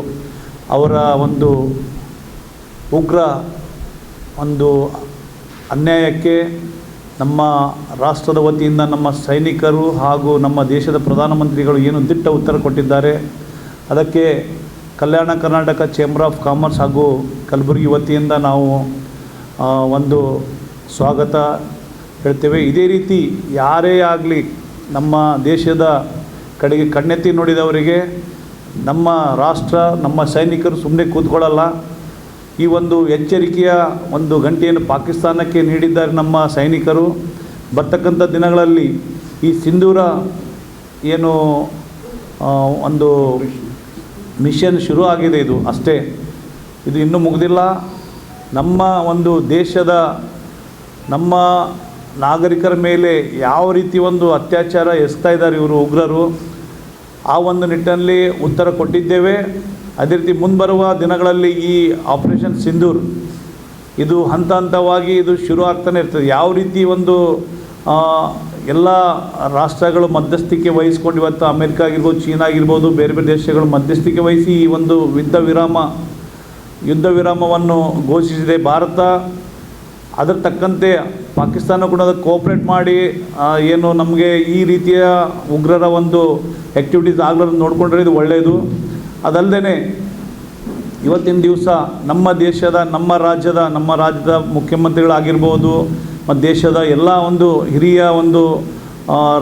ಅವರ ಒಂದು ಉಗ್ರ ಒಂದು ಅನ್ಯಾಯಕ್ಕೆ ನಮ್ಮ ರಾಷ್ಟ್ರದ ವತಿಯಿಂದ ನಮ್ಮ ಸೈನಿಕರು ಹಾಗೂ ನಮ್ಮ ದೇಶದ ಪ್ರಧಾನಮಂತ್ರಿಗಳು ಏನು ದಿಟ್ಟ ಉತ್ತರ ಕೊಟ್ಟಿದ್ದಾರೆ. ಅದಕ್ಕೆ Kalyana Karnataka chamber of commerce ಹಾಗೂ ಕಲಬುರಗಿ ವತಿಯಿಂದ ನಾವು ಒಂದು ಸ್ವಾಗತ ಹೇಳ್ತೇವೆ. ಇದೇ ರೀತಿ ಯಾರೇ ಆಗಲಿ ನಮ್ಮ ದೇಶದ ಕಡೆಗೆ ಕಣ್ಣೆತ್ತಿ ನೋಡಿದವರಿಗೆ ನಮ್ಮ ರಾಷ್ಟ್ರ ನಮ್ಮ ಸೈನಿಕರು ಸುಮ್ಮನೆ ಕೂತ್ಕೊಳ್ಳಲ್ಲ. ಈ ಒಂದು ಎಚ್ಚರಿಕೆಯ ಒಂದು ಗಂಟೆಯನ್ನು ಪಾಕಿಸ್ತಾನಕ್ಕೆ ನೀಡಿದ್ದಾರೆ ನಮ್ಮ ಸೈನಿಕರು. ಬರ್ತಕ್ಕಂಥ ದಿನಗಳಲ್ಲಿ ಈ ಸಿಂಧೂರ ಏನು ಒಂದು ಮಿಷನ್ ಶುರು ಆಗಿದೆ, ಇದು ಅಷ್ಟೇ, ಇದು ಇನ್ನೂ ಮುಗಿದಿಲ್ಲ. ನಮ್ಮ ಒಂದು ದೇಶದ ನಮ್ಮ ನಾಗರಿಕರ ಮೇಲೆ ಯಾವ ರೀತಿ ಒಂದು ಅತ್ಯಾಚಾರ ಎಸಗ್ತಾ ಇದ್ದಾರೆ ಇವರು ಉಗ್ರರು, ಆ ಒಂದು ನಿಟ್ಟಿನಲ್ಲಿ ಉತ್ತರ ಕೊಟ್ಟಿದ್ದೇವೆ. ಅದೇ ರೀತಿ ಮುಂಬರುವ ದಿನಗಳಲ್ಲಿ ಈ ಆಪರೇಷನ್ ಸಿಂಧೂರ್ ಇದು ಹಂತ ಹಂತವಾಗಿ ಇದು ಶುರು ಆಗ್ತಾನೆ ಇರ್ತದೆ. ಯಾವ ರೀತಿ ಒಂದು ಎಲ್ಲ ರಾಷ್ಟ್ರಗಳು ಮಧ್ಯಸ್ಥಿಕೆ ವಹಿಸ್ಕೊಂಡು ಇವತ್ತು ಅಮೆರಿಕ ಆಗಿರ್ಬೋದು, ಚೀನಾ ಆಗಿರ್ಬೋದು, ಬೇರೆ ಬೇರೆ ದೇಶಗಳು ಮಧ್ಯಸ್ಥಿಕೆ ವಹಿಸಿ ಈ ಒಂದು ಯುದ್ಧ ವಿರಾಮವನ್ನು ಘೋಷಿಸಿದೆ ಭಾರತ. ಅದರ ತಕ್ಕಂತೆ ಪಾಕಿಸ್ತಾನ ಕೂಡ ಅದಕ್ಕೆ ಕೋಆಪ್ರೇಟ್ ಮಾಡಿ ಏನು ನಮಗೆ ಈ ರೀತಿಯ ಉಗ್ರರ ಒಂದು ಆ್ಯಕ್ಟಿವಿಟೀಸ್ ಆಗಲಾರ್ದು ನೋಡಿಕೊಂಡ್ರೆ ಇದು ಒಳ್ಳೆಯದು. ಅದಲ್ಲದೆ ಇವತ್ತಿನ ದಿವಸ ನಮ್ಮ ದೇಶದ ನಮ್ಮ ರಾಜ್ಯದ ಮುಖ್ಯಮಂತ್ರಿಗಳಾಗಿರ್ಬೋದು ಮತ್ತು ದೇಶದ ಎಲ್ಲ ಒಂದು ಹಿರಿಯ ಒಂದು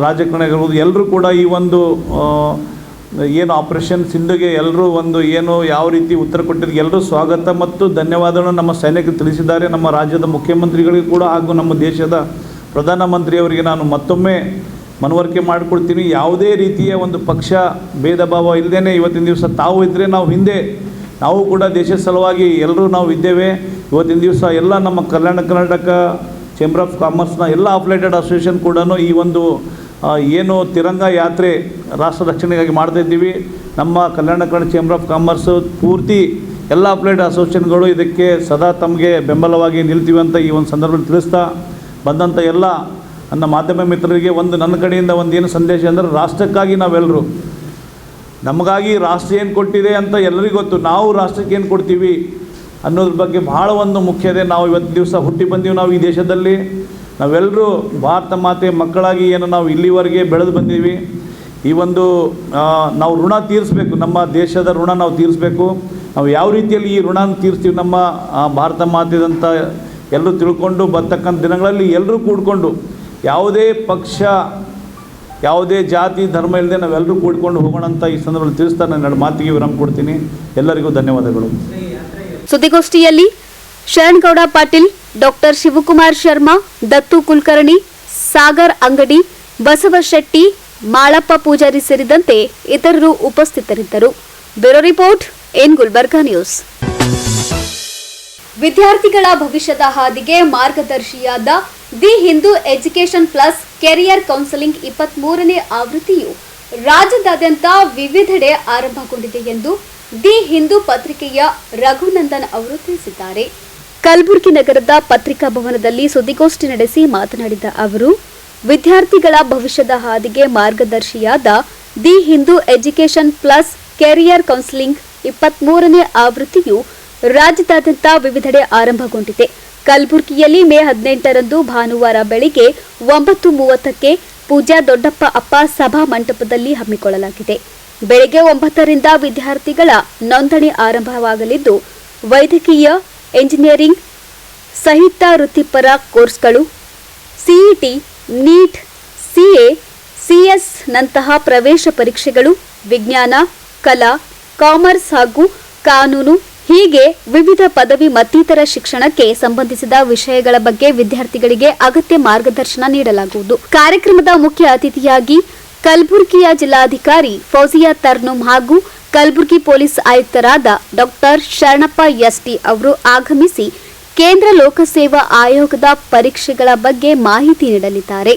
ರಾಜಕಾರಣಿಗಳಿರ್ಬೋದು, ಎಲ್ಲರೂ ಕೂಡ ಈ ಒಂದು ಏನು ಆಪರೇಷನ್ ಸಿಂಧುಗೆ ಎಲ್ಲರೂ ಒಂದು ಏನು ಯಾವ ರೀತಿ ಉತ್ತರ ಕೊಟ್ಟಿದ್ದು ಎಲ್ಲರೂ ಸ್ವಾಗತ ಮತ್ತು ಧನ್ಯವಾದಗಳನ್ನು ನಮ್ಮ ಸೈನಿಕರು ತಿಳಿಸಿದ್ದಾರೆ. ನಮ್ಮ ರಾಜ್ಯದ ಮುಖ್ಯಮಂತ್ರಿಗಳಿಗೂ ಕೂಡ ಹಾಗೂ ನಮ್ಮ ದೇಶದ ಪ್ರಧಾನಮಂತ್ರಿಯವರಿಗೆ ನಾನು ಮತ್ತೊಮ್ಮೆ ಮನವರಿಕೆ ಮಾಡಿಕೊಡ್ತೀನಿ. ಯಾವುದೇ ರೀತಿಯ ಒಂದು ಪಕ್ಷ ಭೇದ ಭಾವ ಇಲ್ಲದೇ ಇವತ್ತಿನ ದಿವಸ ತಾವು ಇದ್ದರೆ ನಾವು ಕೂಡ ದೇಶದ ಸಲುವಾಗಿ ಎಲ್ಲರೂ ನಾವು ಇದ್ದೇವೆ. ಇವತ್ತಿನ ದಿವಸ ಎಲ್ಲ ನಮ್ಮ ಕಲ್ಯಾಣ ಕರ್ನಾಟಕ ಚೇಂಬರ್ ಆಫ್ ಕಾಮರ್ಸ್ನ ಎಲ್ಲ ಅಫಿಲೇಟೆಡ್ ಅಸೋಸಿಯೇಷನ್ ಕೂಡ ಈ ಒಂದು ಏನು ತಿರಂಗ ಯಾತ್ರೆ ರಾಷ್ಟ್ರ ರಕ್ಷಣೆಗಾಗಿ ಮಾಡ್ತಾಯಿದ್ದೀವಿ. ನಮ್ಮ Kalyana Karnataka chamber of commerce ಪೂರ್ತಿ ಎಲ್ಲ ಅಫಿಲೇಟೆಡ್ ಅಸೋಸಿಯೇಷನ್ಗಳು ಇದಕ್ಕೆ ಸದಾ ತಮಗೆ ಬೆಂಬಲವಾಗಿ ನಿಲ್ತೀವಿ ಅಂತ ಈ ಒಂದು ಸಂದರ್ಭದಲ್ಲಿ ತಿಳಿಸ್ತಾ, ಬಂದಂಥ ಎಲ್ಲ ನನ್ನ ಮಾಧ್ಯಮ ಮಿತ್ರರಿಗೆ ನನ್ನ ಕಡೆಯಿಂದ ಏನು ಸಂದೇಶ ಅಂದರೆ, ರಾಷ್ಟ್ರಕ್ಕಾಗಿ ನಾವೆಲ್ಲರೂ ನಮಗಾಗಿ ರಾಷ್ಟ್ರ ಏನು ಕೊಟ್ಟಿದೆ ಅಂತ ಎಲ್ಲರಿಗೂ ಗೊತ್ತು. ನಾವು ರಾಷ್ಟ್ರಕ್ಕೆ ಏನು ಕೊಡ್ತೀವಿ ಅನ್ನೋದ್ರ ಬಗ್ಗೆ ಭಾಳ ಒಂದು ಮುಖ್ಯತೆ. ನಾವು ಇವತ್ತು ದಿವಸ ಹುಟ್ಟಿ ಬಂದೀವಿ. ನಾವು ಈ ದೇಶದಲ್ಲಿ ನಾವೆಲ್ಲರೂ ಭಾರತ ಮಾತೆ ಮಕ್ಕಳಾಗಿ ಏನು ನಾವು ಇಲ್ಲಿವರೆಗೆ ಬೆಳೆದು ಬಂದೀವಿ. ಈ ಒಂದು ನಾವು ಋಣ ತೀರಿಸಬೇಕು, ನಮ್ಮ ದೇಶದ ಋಣ ನಾವು ತೀರಿಸಬೇಕು. ನಾವು ಯಾವ ರೀತಿಯಲ್ಲಿ ಈ ಋಣ ತೀರಿಸ್ತೀವಿ ನಮ್ಮ ಭಾರತ ಮಾತೆದಂತ ಎಲ್ಲರೂ ತಿಳ್ಕೊಂಡು ಬರ್ತಕ್ಕಂಥ ದಿನಗಳಲ್ಲಿ ಎಲ್ಲರೂ ಕೂಡಿಕೊಂಡು ಯಾವುದೇ ಪಕ್ಷ ಯಾವುದೇ ಜಾತಿ ಧರ್ಮ ಇಲ್ಲದೆ ನಾವೆಲ್ಲರೂ ಕೂಡಿಕೊಂಡು ಹೋಗೋಣ ಅಂತ ಈ ಸಂದರ್ಭದಲ್ಲಿ ತಿಳಿಸ್ತಾ ನಾನು ಮಾತಿಗೆ ವಿರಾಮ ಕೊಡ್ತೀನಿ. ಎಲ್ಲರಿಗೂ ಧನ್ಯವಾದಗಳು.
ಸುದ್ದಿಗೋಷ್ಠಿಯಲ್ಲಿ ಶರಣಗೌಡ ಪಾಟೀಲ್, ಡಾಕ್ಟರ್ ಶಿವಕುಮಾರ್ ಶರ್ಮಾ, ದತ್ತು ಕುಲಕರ್ಣಿ, ಸಾಗರ್ ಅಂಗಡಿ, ಬಸವ ಶೆಟ್ಟಿ, ಮಾಳಪ್ಪ ಪೂಜಾರಿ ಸೇರಿದಂತೆ ಇತರರು ಉಪಸ್ಥಿತರಿದ್ದರು. Bureau report in Gulbarga news. ವಿದ್ಯಾರ್ಥಿಗಳ ಭವಿಷ್ಯದ ಹಾದಿಗೆ ಮಾರ್ಗದರ್ಶಿಯಾದ the Hindu education plus career counselling 23ನೇ ಆವೃತ್ತಿಯು ರಾಜ್ಯದಾದ್ಯಂತ ವಿವಿಧೆಡೆ ಆರಂಭಗೊಂಡಿದೆ ಎಂದು ದಿ ಹಿಂದೂ ಪತ್ರಿಕೆಯ ರಘುನಂದನ್ ಅವರು ತಿಳಿಸಿದ್ದಾರೆ. ಕಲಬುರಗಿ ನಗರದ ಪತ್ರಿಕಾ ಭವನದಲ್ಲಿ ಸುದ್ದಿಗೋಷ್ಠಿ ನಡೆಸಿ ಮಾತನಾಡಿದ ಅವರು, ವಿದ್ಯಾರ್ಥಿಗಳ ಭವಿಷ್ಯದ ಹಾದಿಗೆ ಮಾರ್ಗದರ್ಶಿಯಾದ the Hindu education plus career counselling 23ನೇ ಆವೃತ್ತಿಯು ರಾಜ್ಯದಾದ್ಯಂತ ವಿವಿಧೆಡೆ ಆರಂಭಗೊಂಡಿದೆ. ಕಲಬುರಗಿಯಲ್ಲಿ ಮೇ 18ರಂದು ಭಾನುವಾರ ಬೆಳಿಗ್ಗೆ 9:30ಕ್ಕೆ ಪೂಜ್ಯ ದೊಡ್ಡಪ್ಪ ಅಪ್ಪ ಸಭಾ ಮಂಟಪದಲ್ಲಿ ಹಮ್ಮಿಕೊಳ್ಳಲಾಗಿದೆ. ಬೆಳಗ್ಗೆ 9ರಿಂದ ವಿದ್ಯಾರ್ಥಿಗಳ ನೋಂದಣಿ ಆರಂಭವಾಗಲಿದ್ದು, ವೈದ್ಯಕೀಯ, ಎಂಜಿನಿಯರಿಂಗ್ ಸಹಿತ ವೃತ್ತಿಪರ ಕೋರ್ಸ್ಗಳು, ಸಿಇಟಿ, ನೀಟ್, ಸಿಎ, ಸಿಎಸ್ ನಂತಹ ಪ್ರವೇಶ ಪರೀಕ್ಷೆಗಳು, ವಿಜ್ಞಾನ, ಕಲಾ, ಕಾಮರ್ಸ್ ಹಾಗೂ ಕಾನೂನು ಹೀಗೆ ವಿವಿಧ ಪದವಿ ಮತ್ತಿತರ ಶಿಕ್ಷಣಕ್ಕೆ ಸಂಬಂಧಿಸಿದ ವಿಷಯಗಳ ಬಗ್ಗೆ ವಿದ್ಯಾರ್ಥಿಗಳಿಗೆ ಅಗತ್ಯ ಮಾರ್ಗದರ್ಶನ ನೀಡಲಾಗುವುದು. ಕಾರ್ಯಕ್ರಮದ ಮುಖ್ಯ ಅತಿಥಿಯಾಗಿ ಕಲಬುರಗಿಯ ಜಿಲ್ಲಾಧಿಕಾರಿ ಫೌಜಿಯಾ ತರ್ನುಮ್ ಹಾಗೂ ಕಲಬುರಗಿ ಪೊಲೀಸ್ ಆಯುಕ್ತರಾದ ಡಾಕ್ಟರ್ ಶರಣಪ್ಪ ಎಸ್ಟಿ ಅವರು ಆಗಮಿಸಿ ಕೇಂದ್ರ ಲೋಕಸೇವಾ ಆಯೋಗದ ಪರೀಕ್ಷೆಗಳ ಬಗ್ಗೆ ಮಾಹಿತಿ ನೀಡಲಿದ್ದಾರೆ.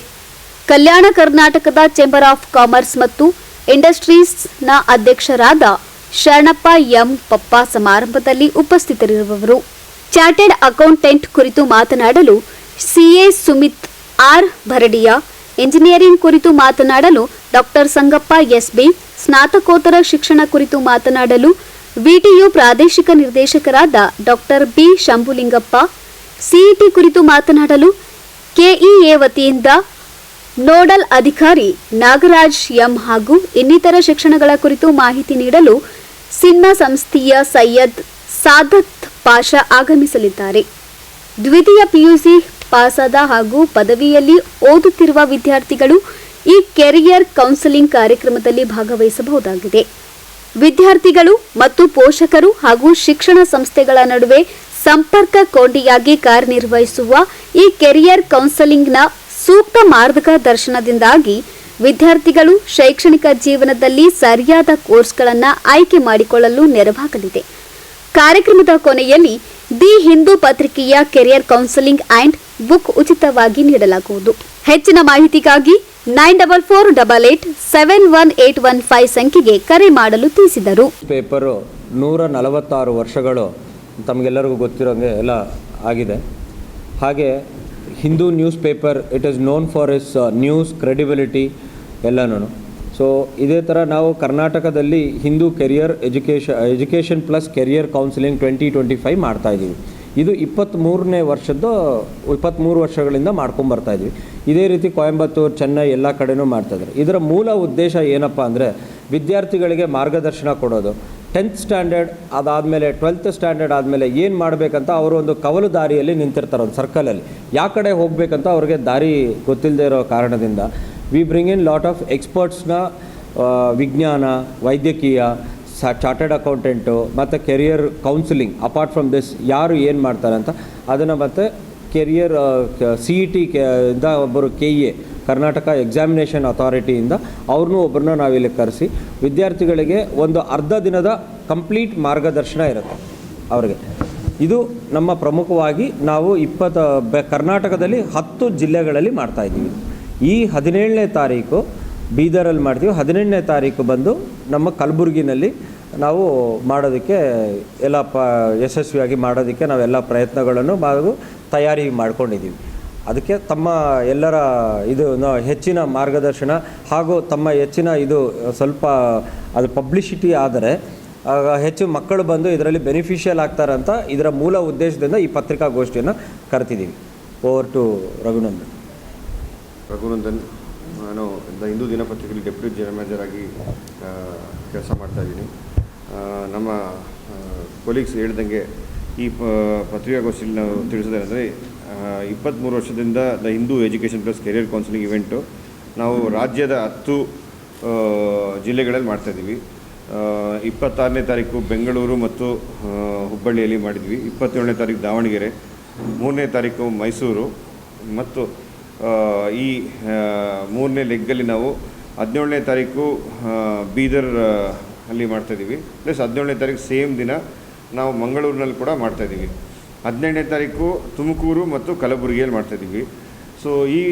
ಕಲ್ಯಾಣ ಕರ್ನಾಟಕದ ಚೇಂಬರ್ ಆಫ್ ಕಾಮರ್ಸ್ ಮತ್ತು ಇಂಡಸ್ಟ್ರೀಸ್ನ ಅಧ್ಯಕ್ಷರಾದ ಶರಣಪ್ಪ ಎಂ ಪಪ್ಪ ಸಮಾರಂಭದಲ್ಲಿ ಉಪಸ್ಥಿತರಿರುವವರು. ಚಾರ್ಟೆಡ್ ಅಕೌಂಟೆಂಟ್ ಕುರಿತು ಮಾತನಾಡಲು ಸಿಎ ಸುಮಿತ್ ಆರ್ ಭರಡಿಯಾ, ಇಂಜಿನಿಯರಿಂಗ್ ಕುರಿತು ಮಾತನಾಡಲು ಡಾಕ್ಟರ್ ಸಂಗಪ್ಪ ಎಸ್ಬಿ, ಸ್ನಾತಕೋತ್ತರ ಶಿಕ್ಷಣ ಕುರಿತು ಮಾತನಾಡಲು ವಿಟಿಯು ಪ್ರಾದೇಶಿಕ ನಿರ್ದೇಶಕರಾದ ಡಾಕ್ಟರ್ ಬಿ ಶಂಭುಲಿಂಗಪ್ಪ, ಸಿಇಟಿ ಕುರಿತು ಮಾತನಾಡಲು ಕೆಇಎ ವತಿಯಿಂದ ನೋಡಲ್ ಅಧಿಕಾರಿ ನಾಗರಾಜ್ ಎಂ ಹಾಗೂ ಇನ್ನಿತರ ಶಿಕ್ಷಣಗಳ ಕುರಿತು ಮಾಹಿತಿ ನೀಡಲು ಸಿನ್ಮಾ ಸಂಸ್ಥೆಯ ಸೈಯದ್ ಸಾದತ್ ಪಾಷಾ ಆಗಮಿಸಲಿದ್ದಾರೆ. ದ್ವಿತೀಯ ಪಿಯುಸಿ ಪಾಸಾದ ಹಾಗೂ ಪದವಿಯಲ್ಲಿ ಓದುತ್ತಿರುವ ವಿದ್ಯಾರ್ಥಿಗಳು ಈ ಕೆರಿಯರ್ ಕೌನ್ಸೆಲಿಂಗ್ ಕಾರ್ಯಕ್ರಮದಲ್ಲಿ ಭಾಗವಹಿಸಬಹುದಾಗಿದೆ. ವಿದ್ಯಾರ್ಥಿಗಳು ಮತ್ತು ಪೋಷಕರು ಹಾಗೂ ಶಿಕ್ಷಣ ಸಂಸ್ಥೆಗಳ ನಡುವೆ ಸಂಪರ್ಕ ಕೊಂಡಿಯಾಗಿ ಕಾರ್ಯನಿರ್ವಹಿಸುವ ಈ ಕೆರಿಯರ್ ಕೌನ್ಸೆಲಿಂಗ್ನ ಸೂಕ್ತ ಮಾರ್ಗದರ್ಶನದಿಂದಾಗಿ ವಿದ್ಯಾರ್ಥಿಗಳು ಶೈಕ್ಷಣಿಕ ಜೀವನದಲ್ಲಿ ಸರಿಯಾದ ಕೋರ್ಸ್ಗಳನ್ನು ಆಯ್ಕೆ ಮಾಡಿಕೊಳ್ಳಲು ನೆರವಾಗಲಿದೆ. ಕಾರ್ಯಕ್ರಮದ ಕೊನೆಯಲ್ಲಿ ದಿ ಹಿಂದೂ ಪತ್ರಿಕೆಯ ಕೆರಿಯರ್ ಕೌನ್ಸೆಲಿಂಗ್ ಆ್ಯಂಡ್ ಬುಕ್ ಉಚಿತವಾಗಿ ನೀಡಲಾಗುವುದು. ಹೆಚ್ಚಿನ ಮಾಹಿತಿಗಾಗಿ 9488871815 ಸಂಖ್ಯೆಗೆ ಕರೆ ಮಾಡಲು ತಿಳಿಸಿದರು.
ಪೇಪರು 146 ವರ್ಷಗಳು ತಮಗೆಲ್ಲರಿಗೂ ಗೊತ್ತಿರೋಂಗೆ ಎಲ್ಲ ಆಗಿದೆ. ಹಾಗೆ Hindu news paper it is known for is news credibility ಎಲ್ಲನೂ. ಸೊ ಇದೇ ಥರ ನಾವು ಕರ್ನಾಟಕದಲ್ಲಿ Hindu career education plus career counselling 2025 ಮಾಡ್ತಾಯಿದ್ದೀವಿ. ಇದು 23 ವರ್ಷಗಳಿಂದ ಮಾಡ್ಕೊಂಬರ್ತಾಯಿದ್ವಿ. ಇದೇ ರೀತಿ ಕೊಯಂಬತ್ತೂರು, ಚೆನ್ನೈ ಎಲ್ಲ ಕಡೆನೂ ಮಾಡ್ತಾಯಿದ್ರು. ಇದರ ಮೂಲ ಉದ್ದೇಶ ಏನಪ್ಪ ಅಂದರೆ ವಿದ್ಯಾರ್ಥಿಗಳಿಗೆ ಮಾರ್ಗದರ್ಶನ ಕೊಡೋದು. 10th ಸ್ಟ್ಯಾಂಡರ್ಡ್ ಅದಾದಮೇಲೆ 12th ಸ್ಟ್ಯಾಂಡರ್ಡ್ ಆದಮೇಲೆ ಏನು ಮಾಡಬೇಕಂತ ಅವರು ಒಂದು ಕವಲು ದಾರಿಯಲ್ಲಿ ನಿಂತಿರ್ತಾರೆ, ಒಂದು ಸರ್ಕಲಲ್ಲಿ. ಯಾವ ಕಡೆ ಹೋಗಬೇಕಂತ ಅವ್ರಿಗೆ ದಾರಿ ಗೊತ್ತಿಲ್ಲದೆ ಇರೋ ಕಾರಣದಿಂದ we bring in lot of ಎಕ್ಸ್ಪರ್ಟ್ಸ್ನ, ವಿಜ್ಞಾನ, ವೈದ್ಯಕೀಯ, ಚಾರ್ಟೆಡ್ ಅಕೌಂಟೆಂಟು ಮತ್ತು career counselling. Apart from this ಯಾರು ಏನು ಮಾಡ್ತಾರೆ ಅಂತ ಅದನ್ನು ಮತ್ತು ಕೆರಿಯರ್ CET ಇಂದ ಒಬ್ಬರು KEA ಕರ್ನಾಟಕ ಎಕ್ಸಾಮಿನೇಷನ್ ಅಥಾರಿಟಿಯಿಂದ ಅವ್ರನ್ನೂ ಒಬ್ಬರನ್ನ ನಾವಿಲ್ಲಿ ಕರೆಸಿ ವಿದ್ಯಾರ್ಥಿಗಳಿಗೆ ಒಂದು ಅರ್ಧ ದಿನದ ಕಂಪ್ಲೀಟ್ ಮಾರ್ಗದರ್ಶನ ಇರುತ್ತೆ ಅವ್ರಿಗೆ. ಇದು ನಮ್ಮ ಪ್ರಮುಖವಾಗಿ ನಾವು ಕರ್ನಾಟಕದಲ್ಲಿ 10 ಜಿಲ್ಲೆಗಳಲ್ಲಿ ಮಾಡ್ತಾಯಿದ್ದೀವಿ. ಈ 17ನೇ ತಾರೀಕು ಬೀದರಲ್ಲಿ ಮಾಡ್ತೀವಿ. 18ನೇ ತಾರೀಕು ಬಂದು ನಮ್ಮ ಕಲಬುರಗಿನಲ್ಲಿ ನಾವು ಮಾಡೋದಕ್ಕೆ ಎಲ್ಲ ಯಶಸ್ವಿಯಾಗಿ ಮಾಡೋದಕ್ಕೆ ನಾವೆಲ್ಲ ಪ್ರಯತ್ನಗಳನ್ನು ತಯಾರಿ ಮಾಡ್ಕೊಂಡಿದ್ದೀವಿ. ಅದಕ್ಕೆ ತಮ್ಮ ಎಲ್ಲರ ಇದು ಹೆಚ್ಚಿನ ಮಾರ್ಗದರ್ಶನ ಹಾಗೂ ತಮ್ಮ ಹೆಚ್ಚಿನ ಇದು ಸ್ವಲ್ಪ ಅದು ಪಬ್ಲಿಸಿಟಿ ಆದರೆ ಹೆಚ್ಚು ಮಕ್ಕಳು ಬಂದು ಇದರಲ್ಲಿ ಬೆನಿಫಿಷಿಯಲ್ ಆಗ್ತಾರೆ ಅಂತ ಇದರ ಮೂಲ ಉದ್ದೇಶದಿಂದ ಈ ಪತ್ರಿಕಾಗೋಷ್ಠಿಯನ್ನು ಕರೆತಿದ್ದೀವಿ. Over to Raghunandan.
ನಾನು ಹಿಂದೂ ದಿನಪತ್ರಿಕೆಯಲ್ಲಿ ಡೆಪ್ಯೂಟಿ ಜನರಲ್ ಮ್ಯಾನೇಜರ್ ಆಗಿ ಕೆಲಸ ಮಾಡ್ತಾಯಿದ್ದೀನಿ. ನಮ್ಮ ಕೊಲೀಗ್ಸ್ ಹೇಳ್ದಂಗೆ ಈ ಪತ್ರಿಕಾಗೋಷ್ಠಿಯಲ್ಲಿ ನಾವು ತಿಳಿಸೋದೇನೆಂದರೆ 23 ವರ್ಷದಿಂದ the Hindu education plus career counselling event ನಾವು ರಾಜ್ಯದ 10 ಜಿಲ್ಲೆಗಳಲ್ಲಿ ಮಾಡ್ತಾಯಿದ್ದೀವಿ. 26ನೇ ತಾರೀಕು ಬೆಂಗಳೂರು ಮತ್ತು ಹುಬ್ಬಳ್ಳಿಯಲ್ಲಿ ಮಾಡಿದ್ವಿ. 27ನೇ ತಾರೀಕು ದಾವಣಗೆರೆ, 3ನೇ ತಾರೀಕು ಮೈಸೂರು ಮತ್ತು ಈ 3ನೇ ಲೆಗ್ಗಲ್ಲಿ ನಾವು 17ನೇ ತಾರೀಕು ಬೀದರ್ ಅಲ್ಲಿ ಮಾಡ್ತಾಯಿದ್ದೀವಿ. ಪ್ಲಸ್ 17ನೇ ತಾರೀಕು ಸೇಮ್ ದಿನ ನಾವು ಮಂಗಳೂರಿನಲ್ಲಿ ಕೂಡ ಮಾಡ್ತಾಯಿದ್ದೀವಿ. 18ನೇ ತಾರೀಕು ತುಮಕೂರು ಮತ್ತು ಕಲಬುರಗಿಯಲ್ಲಿ ಮಾಡ್ತಾಯಿದ್ದೀವಿ. ಸೊ ಈ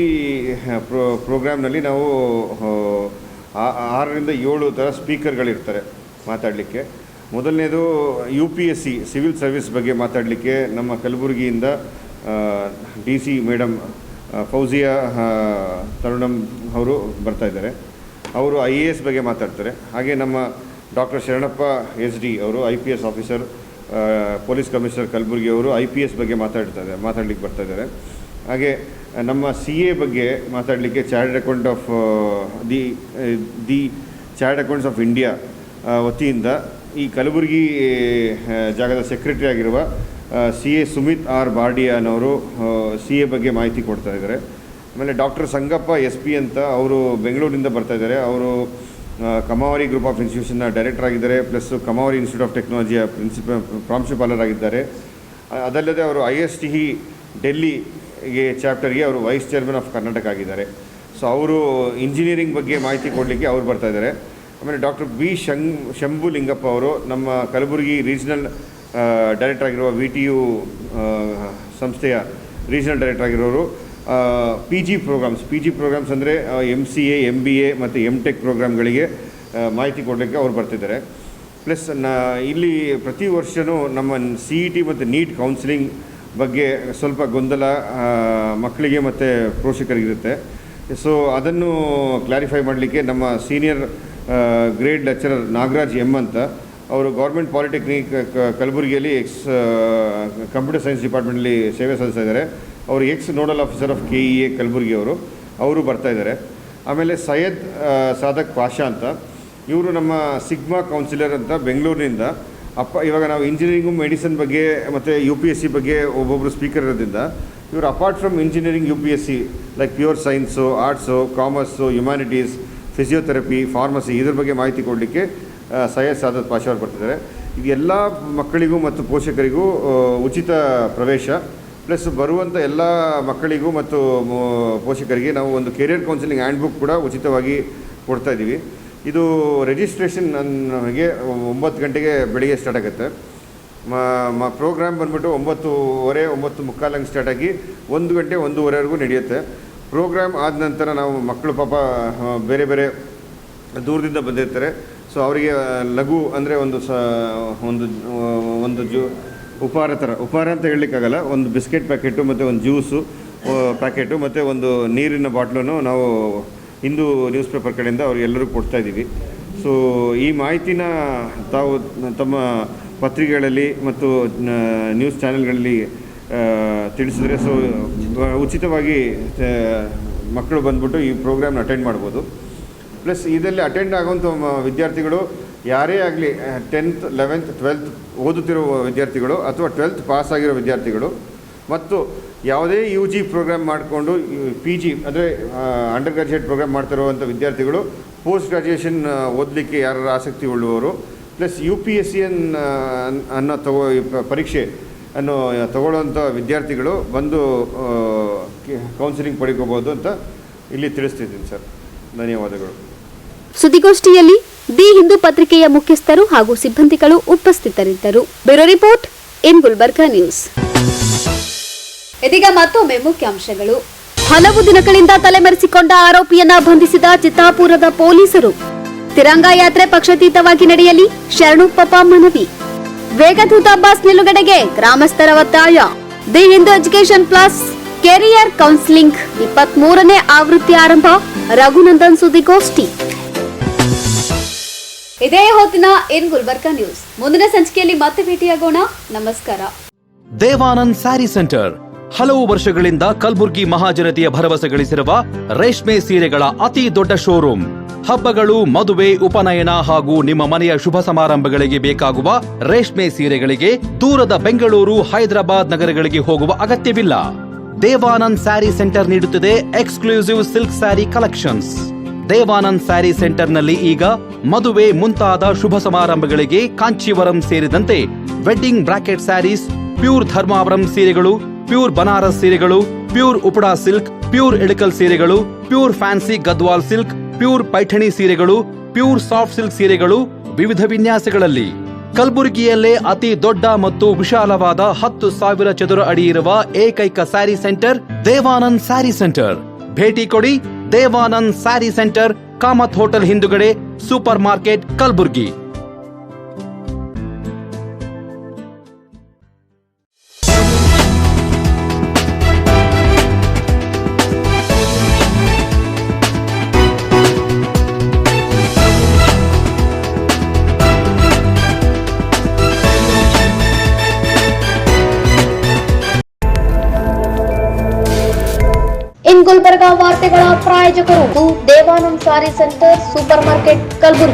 ಪ್ರೋಗ್ರಾಮ್ನಲ್ಲಿ ನಾವು 6 ರಿಂದ 7 ಥರ ಸ್ಪೀಕರ್ಗಳಿರ್ತಾರೆ ಮಾತಾಡಲಿಕ್ಕೆ. ಮೊದಲನೇದು UPSC ಸಿವಿಲ್ ಸರ್ವಿಸ್ ಬಗ್ಗೆ ಮಾತಾಡಲಿಕ್ಕೆ ನಮ್ಮ ಕಲಬುರಗಿಯಿಂದ DC ಮೇಡಮ್ ಫೌಜಿಯಾ ತರುಣಮ್ ಅವರು ಬರ್ತಾಯಿದ್ದಾರೆ. ಅವರು IAS ಬಗ್ಗೆ ಮಾತಾಡ್ತಾರೆ. ಹಾಗೆ ನಮ್ಮ ಡಾಕ್ಟರ್ ಶರಣಪ್ಪ SD ಅವರು IPS officer, police commissioner Kalaburagi ಅವರು IPS ಬಗ್ಗೆ ಮಾತಾಡಲಿಕ್ಕೆ ಬರ್ತಾಯಿದ್ದಾರೆ. ಹಾಗೆ ನಮ್ಮ CA ಬಗ್ಗೆ ಮಾತಾಡಲಿಕ್ಕೆ chartered account of the chartered accounts of India ವತಿಯಿಂದ ಈ ಕಲಬುರಗಿ ಜಾಗದ ಸೆಕ್ರೆಟರಿ ಆಗಿರುವ CA ಸುಮಿತ್ ಆರ್ ಬಾರ್ಡಿಯಾನವರು CA ಬಗ್ಗೆ ಮಾಹಿತಿ ಕೊಡ್ತಾ ಇದ್ದಾರೆ. ಆಮೇಲೆ ಡಾಕ್ಟರ್ ಸಂಗಪ್ಪ SP ಅಂತ ಅವರು ಬೆಂಗಳೂರಿಂದ ಬರ್ತಾಯಿದ್ದಾರೆ. ಅವರು ಕಮಾವರಿ ಗ್ರೂಪ್ ಆಫ್ ಇನ್ಸ್ಟಿಟ್ಯೂಷನ್ನ ಡೈರೆಕ್ಟರ್ ಆಗಿದ್ದಾರೆ, ಪ್ಲಸ್ ಕಮಾವರಿ ಇನ್ಸ್ಟಿಟ್ಯೂಟ್ ಆಫ್ ಟೆಕ್ನಾಲಜಿಯ ಪ್ರಾಂಶುಪಾಲರಾಗಿದ್ದಾರೆ. ಅದಲ್ಲದೆ ಅವರು ISTE ಡೆಲ್ಲಿಗೆ ಚಾಪ್ಟರ್ಗೆ ಅವರು ವೈಸ್ ಚೇರ್ಮನ್ ಆಫ್ ಕರ್ನಾಟಕ ಆಗಿದ್ದಾರೆ. ಸೊ ಅವರು ಇಂಜಿನಿಯರಿಂಗ್ ಬಗ್ಗೆ ಮಾಹಿತಿ ಕೊಡಲಿಕ್ಕೆ ಅವ್ರು ಬರ್ತಾಯಿದ್ದಾರೆ. ಆಮೇಲೆ ಡಾಕ್ಟರ್ B. ಶಂಭುಲಿಂಗಪ್ಪ ಅವರು ನಮ್ಮ ಕಲಬುರಗಿ ರೀಜ್ನಲ್ ಡೈರೆಕ್ಟರ್ ಆಗಿರುವ VTU ಸಂಸ್ಥೆಯ ರೀಜ್ನಲ್ ಡೈರೆಕ್ಟರ್ ಆಗಿರೋರು. PG ಪ್ರೋಗ್ರಾಮ್ಸ್ ಅಂದರೆ MCA, MBA ಮತ್ತು MTech ಪ್ರೋಗ್ರಾಮ್ಗಳಿಗೆ ಮಾಹಿತಿ ಕೊಡಲಿಕ್ಕೆ ಅವ್ರು ಬರ್ತಿದ್ದಾರೆ. ಪ್ಲಸ್ ಇಲ್ಲಿ ಪ್ರತಿ ವರ್ಷವೂ ನಮ್ಮ CET ಮತ್ತು NEET ಕೌನ್ಸಿಲಿಂಗ್ ಬಗ್ಗೆ ಸ್ವಲ್ಪ ಗೊಂದಲ ಮಕ್ಕಳಿಗೆ ಮತ್ತು ಪೋಷಕರಿಗಿರುತ್ತೆ. ಸೊ ಅದನ್ನು ಕ್ಲಾರಿಫೈ ಮಾಡಲಿಕ್ಕೆ ನಮ್ಮ senior grade lecturer Nagaraj M ಅಂತ ಅವರು ಗೌರ್ಮೆಂಟ್ ಪಾಲಿಟೆಕ್ನಿಕ್ ಕಲಬುರಗಿಯಲ್ಲಿ ಕಂಪ್ಯೂಟರ್ ಸೈನ್ಸ್ ಡಿಪಾರ್ಟ್ಮೆಂಟಲ್ಲಿ ಸೇವೆ ಸಲ್ಲಿಸ್ತಾ ಇದ್ದಾರೆ. ಅವರು nodal officer of KEA Kalaburagi ಅವರು ಬರ್ತಾ ಇದ್ದಾರೆ. ಆಮೇಲೆ ಸೈಯದ್ ಸಾದಕ್ ಪಾಷಾ ಅಂತ ಇವರು ನಮ್ಮ ಸಿಗ್ಮಾ ಕೌನ್ಸಿಲರ್ ಅಂತ ಬೆಂಗಳೂರಿನಿಂದ. ಇವಾಗ ನಾವು ಇಂಜಿನಿಯರಿಂಗು, ಮೆಡಿಸಿನ್ ಬಗ್ಗೆ ಮತ್ತು UPSC ಬಗ್ಗೆ ಒಬ್ಬೊಬ್ಬರು ಸ್ಪೀಕರ್ ಇರೋದ್ರಿಂದ ಇವರು apart from engineering UPSC like pure science, arts, commerce, humanities, physiotherapy, pharmacy ಇದ್ರ ಬಗ್ಗೆ ಮಾಹಿತಿ ಕೊಡಲಿಕ್ಕೆ ಸೈಯದ್ ಸಾದತ್ ಪಾಷಾ ಅವರು ಬರ್ತಿದ್ದಾರೆ. ಇದು ಎಲ್ಲ ಮಕ್ಕಳಿಗೂ ಮತ್ತು ಪೋಷಕರಿಗೂ ಉಚಿತ ಪ್ರವೇಶ, ಪ್ಲಸ್ ಬರುವಂಥ ಎಲ್ಲ ಮಕ್ಕಳಿಗೂ ಮತ್ತು ಪೋಷಕರಿಗೆ ನಾವು ಒಂದು ಕೆರಿಯರ್ ಕೌನ್ಸಿಲಿಂಗ್ ಹ್ಯಾಂಡ್ ಬುಕ್ ಕೂಡ ಉಚಿತವಾಗಿ ಕೊಡ್ತಾ ಇದ್ದೀವಿ. ಇದು ರಿಜಿಸ್ಟ್ರೇಷನ್ ನಮಗೆ 9 ಗಂಟೆಗೆ ಬೆಳಿಗ್ಗೆ ಸ್ಟಾರ್ಟ್ ಆಗುತ್ತೆ. ಪ್ರೋಗ್ರಾಮ್ ಬಂದ್ಬಿಟ್ಟು 9:30, 9:45 ಹಂಗೆ ಸ್ಟಾರ್ಟ್ ಆಗಿ 1 ಗಂಟೆ 1:30ವರೆಗೂ ನಡೆಯುತ್ತೆ. ಪ್ರೋಗ್ರಾಮ್ ಆದ ನಂತರ ನಾವು ಮಕ್ಕಳು ಪಾಪ ಬೇರೆ ಬೇರೆ ದೂರದಿಂದ ಬಂದಿರ್ತಾರೆ. ಸೊ ಅವರಿಗೆ ಲಘು ಅಂದರೆ ಒಂದು ಉಪಹಾರ ಅಂತ ಹೇಳಲಿಕ್ಕಾಗಲ್ಲ, ಒಂದು ಬಿಸ್ಕೆಟ್ ಪ್ಯಾಕೆಟು ಮತ್ತು ಒಂದು ಜ್ಯೂಸು ಪ್ಯಾಕೆಟು ಮತ್ತು ಒಂದು ನೀರಿನ ಬಾಟ್ಲನ್ನು ನಾವು ಹಿಂದೂ ನ್ಯೂಸ್ ಪೇಪರ್ ಕಡೆಯಿಂದ ಅವರಿಗೆಲ್ಲರಿಗೂ ಕೊಡ್ತಾಯಿದ್ದೀವಿ. ಸೊ ಈ ಮಾಹಿತಿನ ತಾವು ತಮ್ಮ ಪತ್ರಿಕೆಗಳಲ್ಲಿ ಮತ್ತು ನ್ಯೂಸ್ ಚಾನೆಲ್ಗಳಲ್ಲಿ ತಿಳಿಸಿದ್ರೆ ಸೊ ಉಚಿತವಾಗಿ ಮಕ್ಕಳು ಬಂದ್ಬಿಟ್ಟು ಈ ಪ್ರೋಗ್ರಾಮ್ನ ಅಟೆಂಡ್ ಮಾಡ್ಬೋದು. ಪ್ಲಸ್ ಇದರಲ್ಲಿ ಅಟೆಂಡ್ ಆಗುವಂಥ ವಿದ್ಯಾರ್ಥಿಗಳು ಯಾರೇ ಆಗಲಿ 10th, 11th, 12th ಓದುತ್ತಿರುವ ವಿದ್ಯಾರ್ಥಿಗಳು ಅಥವಾ 12th ಪಾಸ್ ಆಗಿರೋ ವಿದ್ಯಾರ್ಥಿಗಳು ಮತ್ತು ಯಾವುದೇ UG ಪ್ರೋಗ್ರಾಮ್ ಮಾಡಿಕೊಂಡು PG ಅಂದರೆ ಅಂಡರ್ ಗ್ರಾಜ್ಯುಯೇಟ್ ಪ್ರೋಗ್ರಾಮ್ ಮಾಡ್ತಿರುವಂಥ ವಿದ್ಯಾರ್ಥಿಗಳು, ಪೋಸ್ಟ್ ಗ್ರಾಜ್ಯುಯೇಷನ್ ಓದಲಿಕ್ಕೆ ಯಾರು ಆಸಕ್ತಿ ಉಳ್ಳುವವರು, ಪ್ಲಸ್ UPSC ಅನ್ನೋ ಪರೀಕ್ಷೆ ಅನ್ನು ತಗೊಳ್ಳುವಂಥ ವಿದ್ಯಾರ್ಥಿಗಳು ಬಂದು ಕೌನ್ಸಿಲಿಂಗ್ ಪಡ್ಕೋಬೋದು ಅಂತ ಇಲ್ಲಿ ತಿಳಿಸ್ತಿದ್ದೀನಿ ಸರ್. ಧನ್ಯವಾದಗಳು.
ಸುದ್ದಿಗೋಷ್ಠಿಯಲ್ಲಿ ದಿ ಹಿಂದೂ ಪತ್ರಿಕೆಯ ಮುಖ್ಯಸ್ಥರು ಹಾಗೂ ಸಿಬ್ಬಂದಿಗಳು ಉಪಸ್ಥಿತರಿದ್ದರು. Bureau report in Gulbarga news. ಇದೀಗ ಮತ್ತೊಮ್ಮೆ ಮುಖ್ಯಾಂಶಗಳು. ಹಲವು ದಿನಗಳಿಂದ ತಲೆಮರೆಸಿಕೊಂಡ ಆರೋಪಿಯನ್ನ ಬಂಧಿಸಿದ ಚಿತ್ತಾಪುರದ ಪೊಲೀಸರು. ತಿರಂಗ ಯಾತ್ರೆ ಪಕ್ಷಾತೀತವಾಗಿ ನಡೆಯಲಿ, ಶರಣುಪ್ಪಪ್ಪ ಮನವಿ. ವೇಗದೂತ ಬಸ್ ನಿಲುಗಡೆಗೆ ಗ್ರಾಮಸ್ಥರ ಒತ್ತಾಯ. The Hindu education plus career counselling 23ನೇ ಆವೃತ್ತಿ ಆರಂಭ. ರಘುನಂದನ್ ಸುದ್ದಿಗೋಷ್ಠಿ. ಇದೇ ಹೊತ್ತಿನ ಇನ್ ಗುಲ್ಬರ್ಗಾ ನ್ಯೂಸ್. ಮುಂದಿನ ಸಂಚಿಕೆಯಲ್ಲಿ ಮತ್ತೆ ಭೇಟಿಯಾಗೋಣ. ನಮಸ್ಕಾರ.
ದೇವಾನಂದ್ ಸ್ಯಾರಿ ಸೆಂಟರ್ ಹಲವು ವರ್ಷಗಳಿಂದ ಕಲಬುರ್ಗಿ ಮಹಾಜನತೆಯ ಭರವಸೆ ಗಳಿಸಿರುವ ರೇಷ್ಮೆ ಸೀರೆಗಳ ಅತಿ ದೊಡ್ಡ ಶೋರೂಮ್. ಹಬ್ಬಗಳು, ಮದುವೆ, ಉಪನಯನ ಹಾಗೂ ನಿಮ್ಮ ಮನೆಯ ಶುಭ ಸಮಾರಂಭಗಳಿಗೆ ಬೇಕಾಗುವ ರೇಷ್ಮೆ ಸೀರೆಗಳಿಗೆ ದೂರದ ಬೆಂಗಳೂರು, ಹೈದರಾಬಾದ್ ನಗರಗಳಿಗೆ ಹೋಗುವ ಅಗತ್ಯವಿಲ್ಲ. ದೇವಾನಂದ್ ಸ್ಯಾರಿ ಸೆಂಟರ್ ನೀಡುತ್ತಿದೆ exclusive silk sari collections. Devanand sari ಸೆಂಟರ್ನಲ್ಲಿ ಈಗ ಮದುವೆ ಮುಂತಾದ ಶುಭ ಸಮಾರಂಭಗಳಿಗೆ ಕಾಂಚೀವರಂ ಸೇರಿದಂತೆ wedding brocade saris, pure Dharmavaram ಸೀರೆಗಳು, ಪ್ಯೂರ್ ಬನಾರಸ್ ಸೀರೆಗಳು, pure Uppada silk, pure Ilkal ಸೀರೆಗಳು, pure fancy Gadwal silk, pure Paithani ಸೀರೆಗಳು, ಪ್ಯೂರ್ ಸಾಫ್ಟ್ ಸಿಲ್ಕ್ ಸೀರೆಗಳು ವಿವಿಧ ವಿನ್ಯಾಸಗಳಲ್ಲಿ. ಕಲಬುರಗಿಯಲ್ಲೇ ಅತಿ ದೊಡ್ಡ ಮತ್ತು ವಿಶಾಲವಾದ 10,000 ಚದುರ ಅಡಿ ಇರುವ ಏಕೈಕ sari centre Devanand sari centre. ಭೇಟಿ ಕೊಡಿ. Devanand sari centre, Kamath hotel ಹಿಂದುಗಡೆ, ಸೂಪರ್ ಮಾರ್ಕೆಟ್, ಕಲಬುರ್ಗಿ.
ಇನ್ ಗುಲ್ಬರ್ಗಾ ವಾರ್ತೆಗಳ ಪ್ರಾಯೋಜಕರು Devanand sari centre, super market, Kalaburagi.